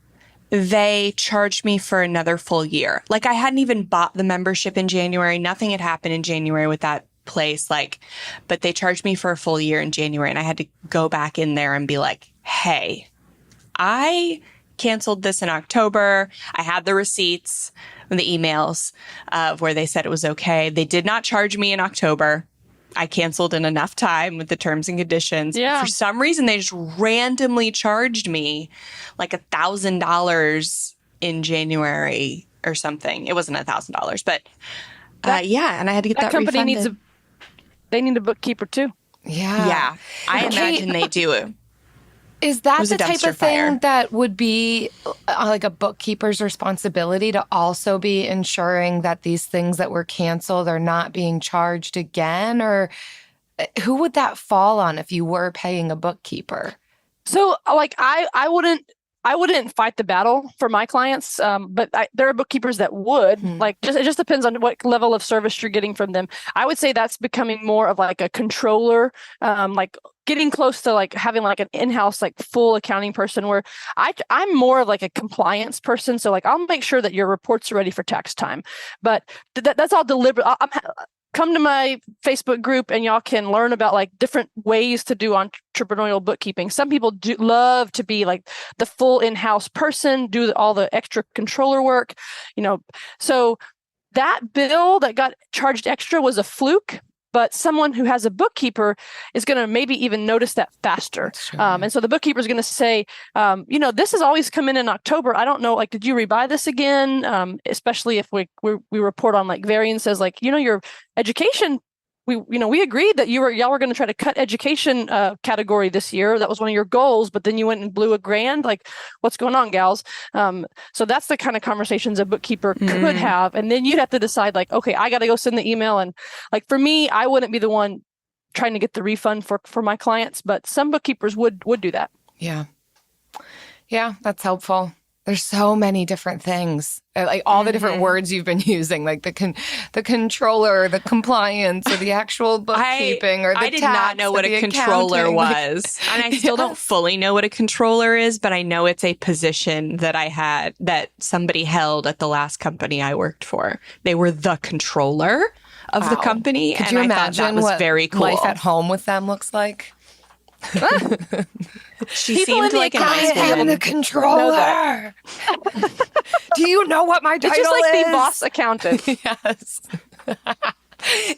they charged me for another full year. Like I hadn't even bought the membership in January. Nothing had happened in January with that place. But they charged me for a full year in January, and I had to go back in there and be like, hey, I canceled this in October. I had the receipts and the emails of where they said it was okay. They did not charge me in October. I canceled in enough time with the terms and conditions. Yeah. For some reason, they just randomly charged me like $1,000 in January or something. It wasn't $1,000, but yeah, and I had to get that company refunded. They need a bookkeeper too. Yeah. Yeah, I imagine they do. Is that was a the type dumpster of thing fire. that would be like a bookkeeper's responsibility to also be ensuring that these things that were canceled are not being charged again? Or who would that fall on if you were paying a bookkeeper? So like I wouldn't fight the battle for my clients, but there are bookkeepers that would. Like, it just depends on what level of service you're getting from them. I would say that's becoming more of like a controller, like getting close to like having like an in-house like full accounting person. Where I'm more of like a compliance person, so like I'll make sure that your reports are ready for tax time. But that's all deliberate. Come to my Facebook group and y'all can learn about like different ways to do entrepreneurial bookkeeping. Some people do love to be like the full in-house person, do all the extra controller work, So that bill that got charged extra was a fluke, but someone who has a bookkeeper is going to maybe even notice that faster. And so the bookkeeper is going to say, this has always come in October. I don't know, like, did you rebuy this again? Especially if we report on like variances, like, your education. We agreed that y'all were going to try to cut education category this year. That was one of your goals, but then you went and blew $1,000. Like, what's going on, gals? So that's the kind of conversations a bookkeeper could have. And then you'd have to decide, like, okay, I got to go send the email. And like, for me, I wouldn't be the one trying to get the refund for my clients, but some bookkeepers would do that. Yeah. Yeah, that's helpful. There's so many different things, like all the different words you've been using, like the controller, the compliance, or the actual bookkeeping, or the I did tax, not know or what the a controller accounting. was. And I still don't fully know what a controller is, but I know it's a position that I had, that somebody held at the last company I worked for. They were the controller of the company. Could and you I imagine thought that was what very cool. life at home with them looks like? She seemed like a nice I am woman. the controller. Do you know what my title It's just like is? the boss accountant. Yes.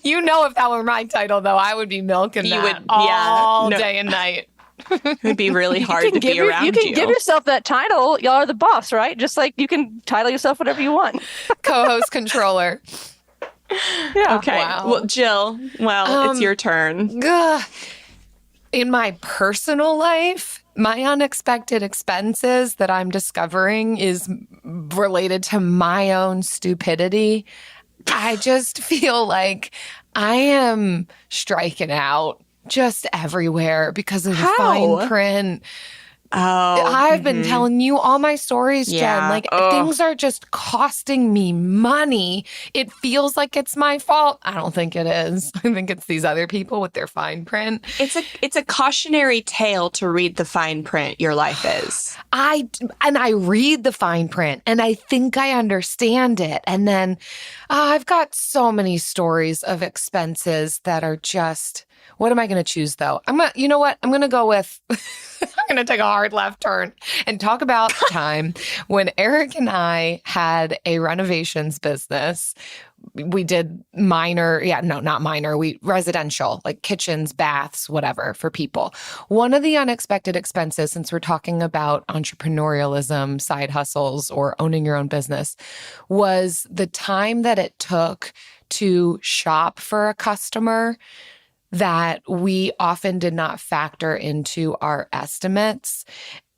You know, if that were my title, though, I would be milking You that would- all no. day and night. It would be really hard to be around you. You can give yourself that title. Y'all are the boss, right? Just like you can title yourself whatever you want. Co-host controller. Yeah. Okay. Wow. Well, Jill, it's your turn. Ugh. In my personal life, my unexpected expenses that I'm discovering is related to my own stupidity. I just feel like I am striking out just everywhere because of the fine print. Oh, I've been telling you all my stories, Jen. Yeah. Like, things are just costing me money. It feels like it's my fault. I don't think it is. I think it's these other people with their fine print. It's a cautionary tale to read the fine print. Your life is. I read the fine print and I think I understand it. And then I've got so many stories of expenses that are just, what am I going to choose though? You know what? I'm going to go with, I'm going to take a hard left turn and talk about the time when Eric and I had a renovations business. We did residential, like kitchens, baths, whatever for people. One of the unexpected expenses, since we're talking about entrepreneurialism, side hustles, or owning your own business, was the time that it took to shop for a customer that we often did not factor into our estimates.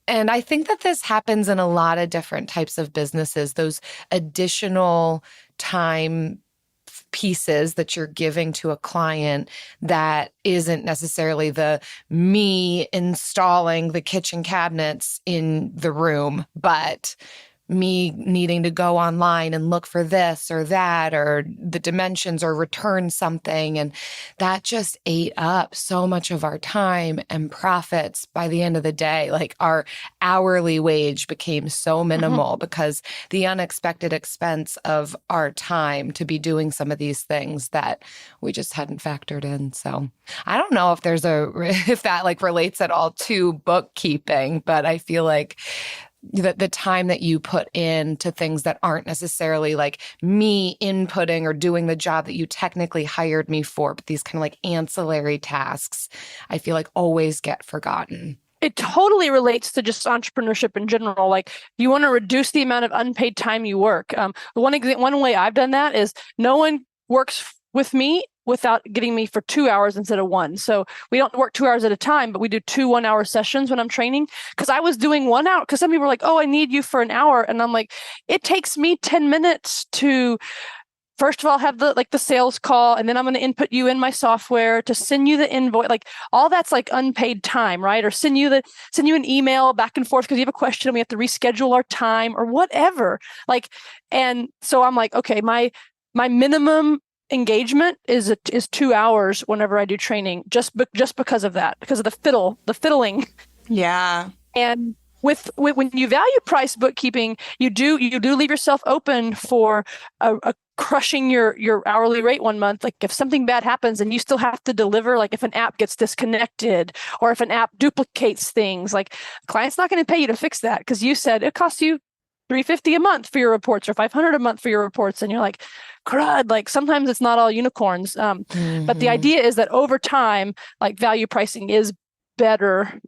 And I think that this happens in a lot of different types of businesses, those additional time pieces that you're giving to a client that isn't necessarily the me installing the kitchen cabinets in the room, but me needing to go online and look for this or that or the dimensions or return something. And that just ate up so much of our time and profits by the end of the day. Like our hourly wage became so minimal because the unexpected expense of our time to be doing some of these things that we just hadn't factored in. So I don't know if if that like relates at all to bookkeeping, but I feel like the time that you put into things that aren't necessarily like me inputting or doing the job that you technically hired me for, but these kind of like ancillary tasks, I feel like always get forgotten. It totally relates to just entrepreneurship in general. Like you want to reduce the amount of unpaid time you work. One way I've done that is no one works with me without getting me for 2 hours instead of 1. So we don't work 2 hours at a time, but we do 2 1-hour sessions when I'm training. Because I was doing 1 hour, because some people are like, oh, I need you for an hour. And I'm like, it takes me 10 minutes to, first of all, have the sales call, and then I'm going to input you in my software to send you the invoice. Like all that's like unpaid time, right? Or send you an email back and forth because you have a question and we have to reschedule our time or whatever. Like, and so I'm like, okay, my minimum engagement is 2 hours whenever I do training, just because of that, because of the fiddling. Yeah. And when you value price bookkeeping, you do leave yourself open for a crushing your hourly rate one month. Like if something bad happens and you still have to deliver, like if an app gets disconnected or if an app duplicates things, like the client's not going to pay you to fix that because you said it costs you $350 a month for your reports or $500 a month for your reports. And you're like, crud, like sometimes it's not all unicorns. But the idea is that over time, like value pricing is better.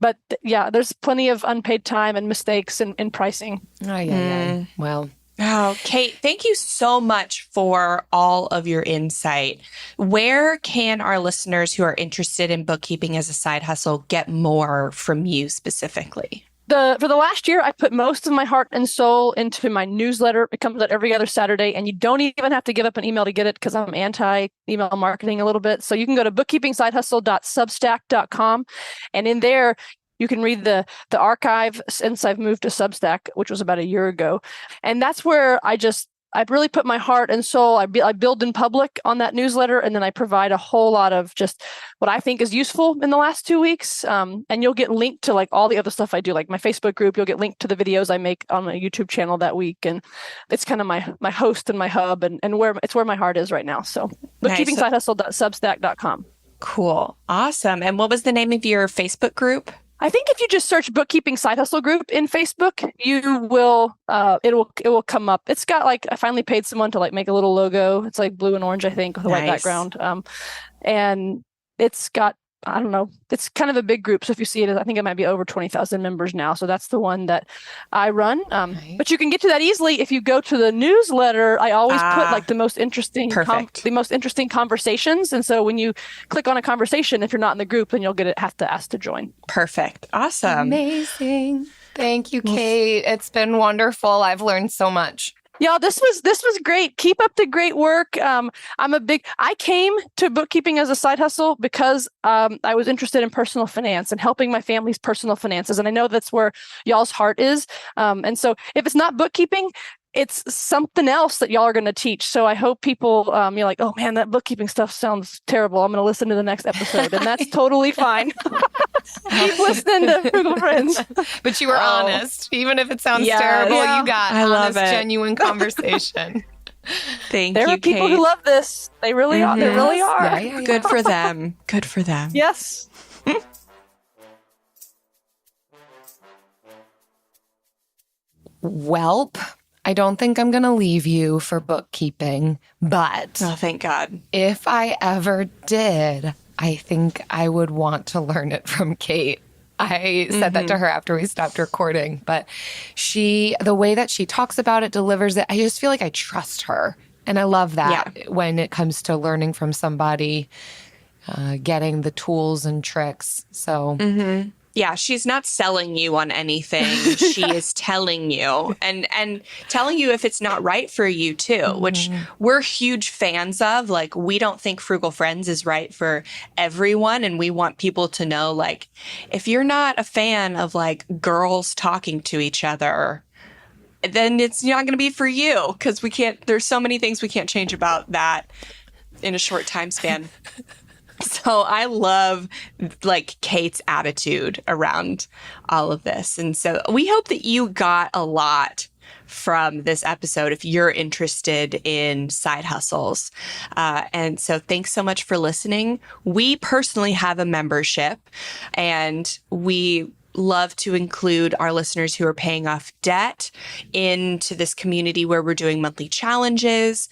But yeah, there's plenty of unpaid time and mistakes in pricing. Oh, yeah. Well. Oh, Kate, thank you so much for all of your insight. Where can our listeners who are interested in bookkeeping as a side hustle get more from you specifically? For the last year, I put most of my heart and soul into my newsletter. It comes out every other Saturday, and you don't even have to give up an email to get it because I'm anti-email marketing a little bit. So you can go to bookkeepingsidehustle.substack.com, and in there, you can read the archive since I've moved to Substack, which was about a year ago. And that's where I really put my heart and soul. I build in public on that newsletter, and then I provide a whole lot of just what I think is useful in the last 2 weeks. And you'll get linked to like all the other stuff I do, like my Facebook group. You'll get linked to the videos I make on my YouTube channel that week. And it's kind of my host and my hub and where my heart is right now. So bookkeepingsidehustle.substack.com. Cool. Awesome. And what was the name of your Facebook group? I think if you just search Bookkeeping Side Hustle Group in Facebook, you will it will come up. It's got like, I finally paid someone to like make a little logo. It's like blue and orange, I think, with a white background. And it's got, I don't know, it's kind of a big group. So if you see it, I think it might be over 20,000 members now. So that's the one that I run. But you can get to that easily if you go to the newsletter. I always put like the most interesting conversations. And so when you click on a conversation, if you're not in the group, then you'll have to ask to join. Perfect. Awesome. Amazing. Thank you, Kate. It's been wonderful. I've learned so much. Y'all, this was great. Keep up the great work. I came to bookkeeping as a side hustle because I was interested in personal finance and helping my family's personal finances. And I know that's where y'all's heart is. And so if it's not bookkeeping, it's something else that y'all are going to teach. So I hope people, you're like, oh man, that bookkeeping stuff sounds terrible. I'm going to listen to the next episode. And that's totally fine. Keep listening to Frugal Friends. But you were honest. Even if it sounds terrible, you got honest, genuine conversation. Thank you, There are people who love this. They really are. They really are. Yeah. Good for them. Good for them. Yes. Welp. I don't think I'm going to leave you for bookkeeping, but oh, thank God. If I ever did, I think I would want to learn it from Kate. I said that to her after we stopped recording, but the way that she talks about it, delivers it, I just feel like I trust her. And I love that when it comes to learning from somebody, getting the tools and tricks. So yeah, she's not selling you on anything. She is telling you and telling you if it's not right for you too, which we're huge fans of. Like, we don't think Frugal Friends is right for everyone. And we want people to know, like, if you're not a fan of like girls talking to each other, then it's not going to be for you because there's so many things we can't change about that in a short time span. So I love like Kate's attitude around all of this. And so we hope that you got a lot from this episode if you're interested in side hustles. And so thanks so much for listening. We personally have a membership, and we love to include our listeners who are paying off debt into this community where we're doing monthly challenges.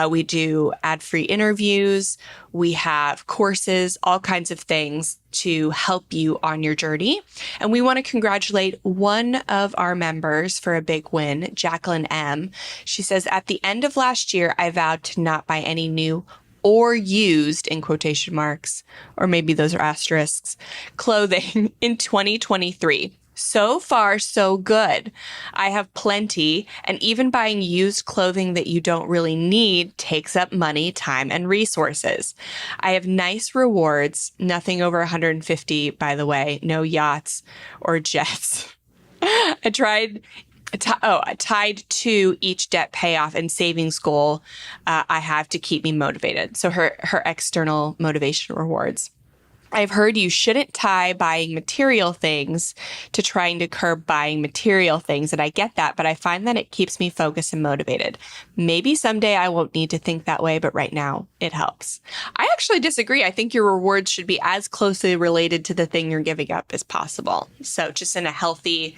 We do ad-free interviews. We have courses, all kinds of things to help you on your journey. And we want to congratulate one of our members for a big win, Jacqueline M. She says, at the end of last year, I vowed to not buy any new or used, in quotation marks, or maybe those are asterisks, clothing in 2023. So far, so good. I have plenty, and even buying used clothing that you don't really need takes up money, time, and resources. I have nice rewards, nothing over 150, by the way, no yachts or jets. I tied to each debt payoff and savings goal I have to keep me motivated. So her external motivation rewards. I've heard you shouldn't tie buying material things to trying to curb buying material things. And I get that, but I find that it keeps me focused and motivated. Maybe someday I won't need to think that way, but right now it helps. I actually disagree. I think your rewards should be as closely related to the thing you're giving up as possible. So just in a healthy,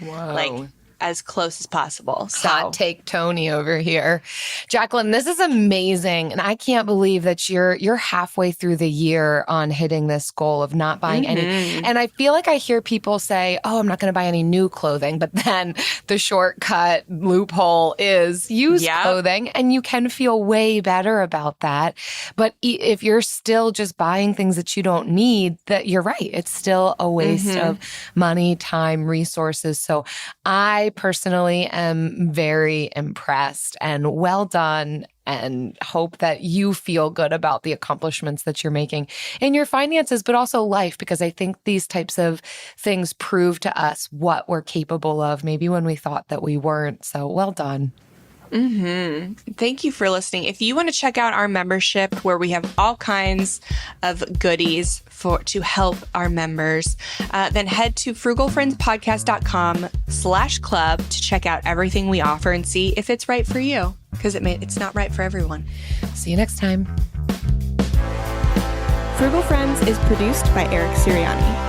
as close as possible. So. Hot take Tony over here. Jacqueline, this is amazing. And I can't believe that you're halfway through the year on hitting this goal of not buying any. And I feel like I hear people say, oh, I'm not going to buy any new clothing. But then the shortcut loophole is used clothing. And you can feel way better about that. But if you're still just buying things that you don't need, that you're right. It's still a waste of money, time, resources. So I personally am very impressed and well done, and hope that you feel good about the accomplishments that you're making in your finances, but also life, because I think these types of things prove to us what we're capable of, maybe when we thought that we weren't. So well done. Thank you for listening. If you want to check out our membership, where we have all kinds of goodies to help our members, then head to frugalfriendspodcast.com/club to check out everything we offer and see if it's right for you, because it's not right for everyone. See you next time. Frugal Friends is produced by Eric Siriani.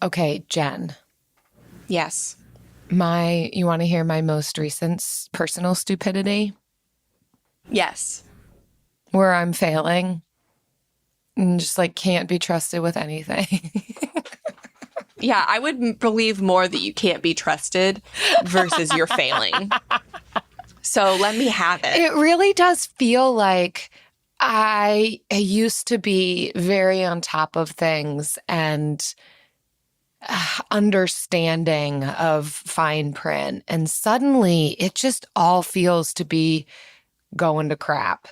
Okay, Jen. Yes. You want to hear my most recent personal stupidity? Yes. Where I'm failing and just can't be trusted with anything. Yeah, I would believe more that you can't be trusted versus you're failing. So let me have it. It really does feel like I used to be very on top of things and understanding of fine print, and suddenly it just all feels to be going to crap.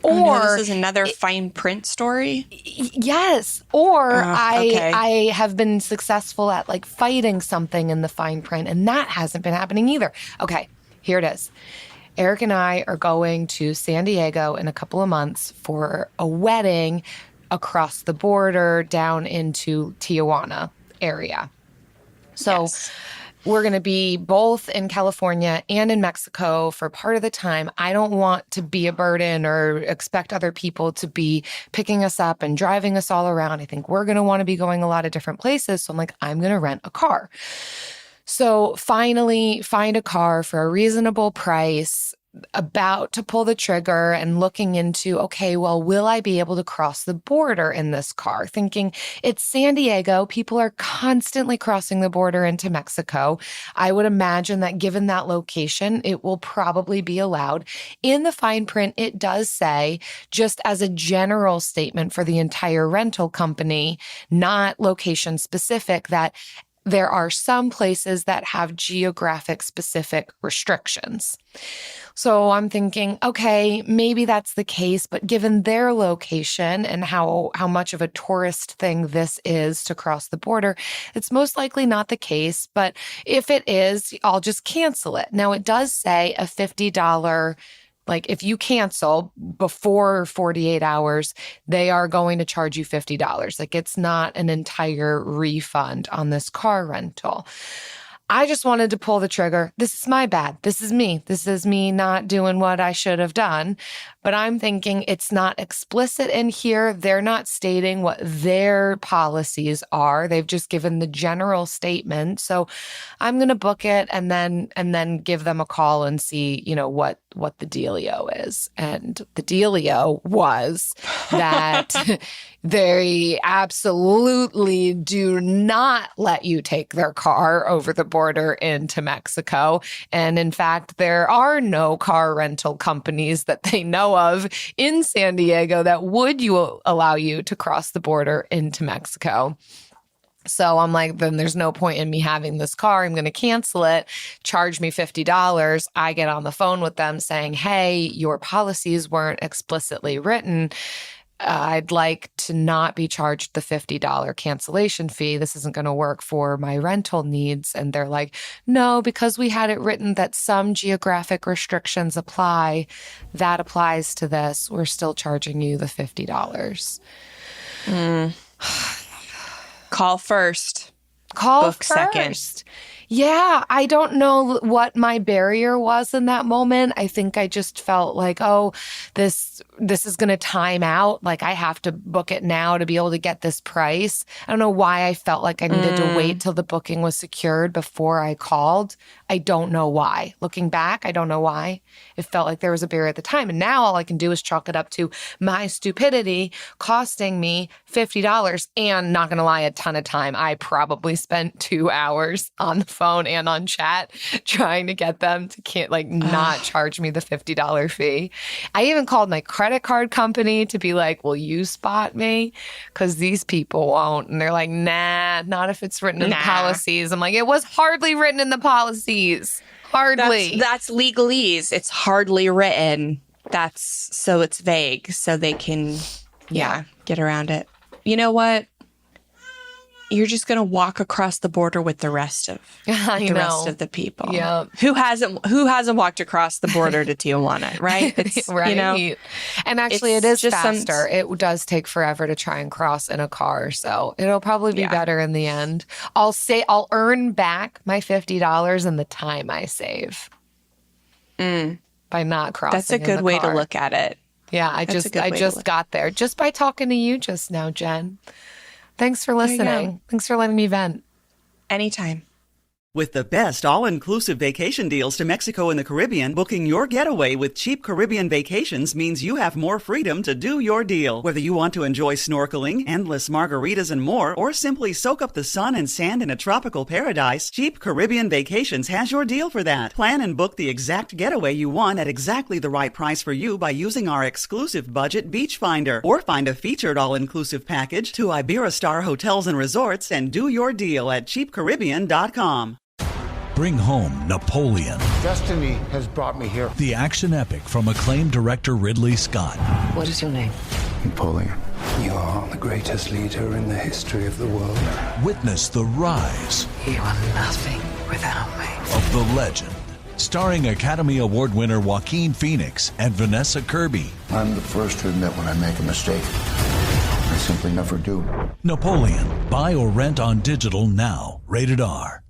Or this is another fine print story. Yes. Or I have been successful at fighting something in the fine print, and that hasn't been happening either. Okay, here it is. Eric and I are going to San Diego in a couple of months for a wedding across the border down into Tijuana area. So we're going to be both in California and in Mexico for part of the time. I don't want to be a burden or expect other people to be picking us up and driving us all around. I think we're going to want to be going a lot of different places. So I'm going to rent a car. So finally find a car for a reasonable price, about to pull the trigger and looking into, okay, well, will I be able to cross the border in this car? Thinking it's San Diego. People are constantly crossing the border into Mexico. I would imagine that given that location, it will probably be allowed. In the fine print, it does say, just as a general statement for the entire rental company, not location specific, that there are some places that have geographic specific restrictions. So I'm thinking, okay, maybe that's the case, but given their location and how much of a tourist thing this is to cross the border, it's most likely not the case. But if it is, I'll just cancel it. Now, it does say a $50, like if you cancel before 48 hours, they are going to charge you $50. Like it's not an entire refund on this car rental. I just wanted to pull the trigger. This is my bad. This is me. This is me not doing what I should have done. But I'm thinking it's not explicit in here. They're not stating what their policies are. They've just given the general statement. So I'm going to book it and then give them a call and see, what the dealio is. And the dealio was that they absolutely do not let you take their car over the border into Mexico. And in fact, there are no car rental companies that they know of in San Diego that would allow you to cross the border into Mexico. So I'm like, then there's no point in me having this car. I'm going to cancel it. Charge me $50. I get on the phone with them saying, hey, your policies weren't explicitly written. I'd like to not be charged the $50 cancellation fee. This isn't going to work for my rental needs. And they're like, no, because we had it written that some geographic restrictions apply. That applies to this. We're still charging you the $50. Call first. Book first. Second. Yeah, I don't know what my barrier was in that moment. I think I just felt like, oh, this is going to time out. Like I have to book it now to be able to get this price. I don't know why I felt like I needed to wait till the booking was secured before I called. I don't know why. Looking back, I don't know why. It felt like there was a barrier at the time. And now all I can do is chalk it up to my stupidity costing me $50 and, not going to lie, a ton of time. I probably spent 2 hours on the phone and on chat trying to get them to not charge me the $50 fee. I even called my credit card company to be like, will you spot me? Because these people won't. And they're like, nah, not if it's written in the policies. I'm like, it was hardly written in the policies. Hardly. That's legalese. It's hardly written. So it's vague. So they can, get around it. You know what? You're just going to walk across the border with the rest of rest of the people. Yeah. Who hasn't walked across the border to Tijuana, right? It's, right. And actually it is faster. It does take forever to try and cross in a car. So it'll probably be better in the end. I'll earn back my $50 in the time I save by not crossing. That's a good way to look at it. Yeah. I just got there just by talking to you just now, Jen. Thanks for listening. Thanks for letting me vent. Anytime. With the best all-inclusive vacation deals to Mexico and the Caribbean, booking your getaway with Cheap Caribbean Vacations means you have more freedom to do your deal. Whether you want to enjoy snorkeling, endless margaritas and more, or simply soak up the sun and sand in a tropical paradise, Cheap Caribbean Vacations has your deal for that. Plan and book the exact getaway you want at exactly the right price for you by using our exclusive budget Beach Finder. Or find a featured all-inclusive package to Iberostar Hotels and Resorts and do your deal at cheapcaribbean.com. Bring home Napoleon. Destiny has brought me here. The action epic from acclaimed director Ridley Scott. What is your name? Napoleon. You are the greatest leader in the history of the world. Witness the rise. You are nothing without me. Of the legend. Starring Academy Award winner Joaquin Phoenix and Vanessa Kirby. I'm the first to admit when I make a mistake. I simply never do. Napoleon. Buy or rent on digital now. Rated R.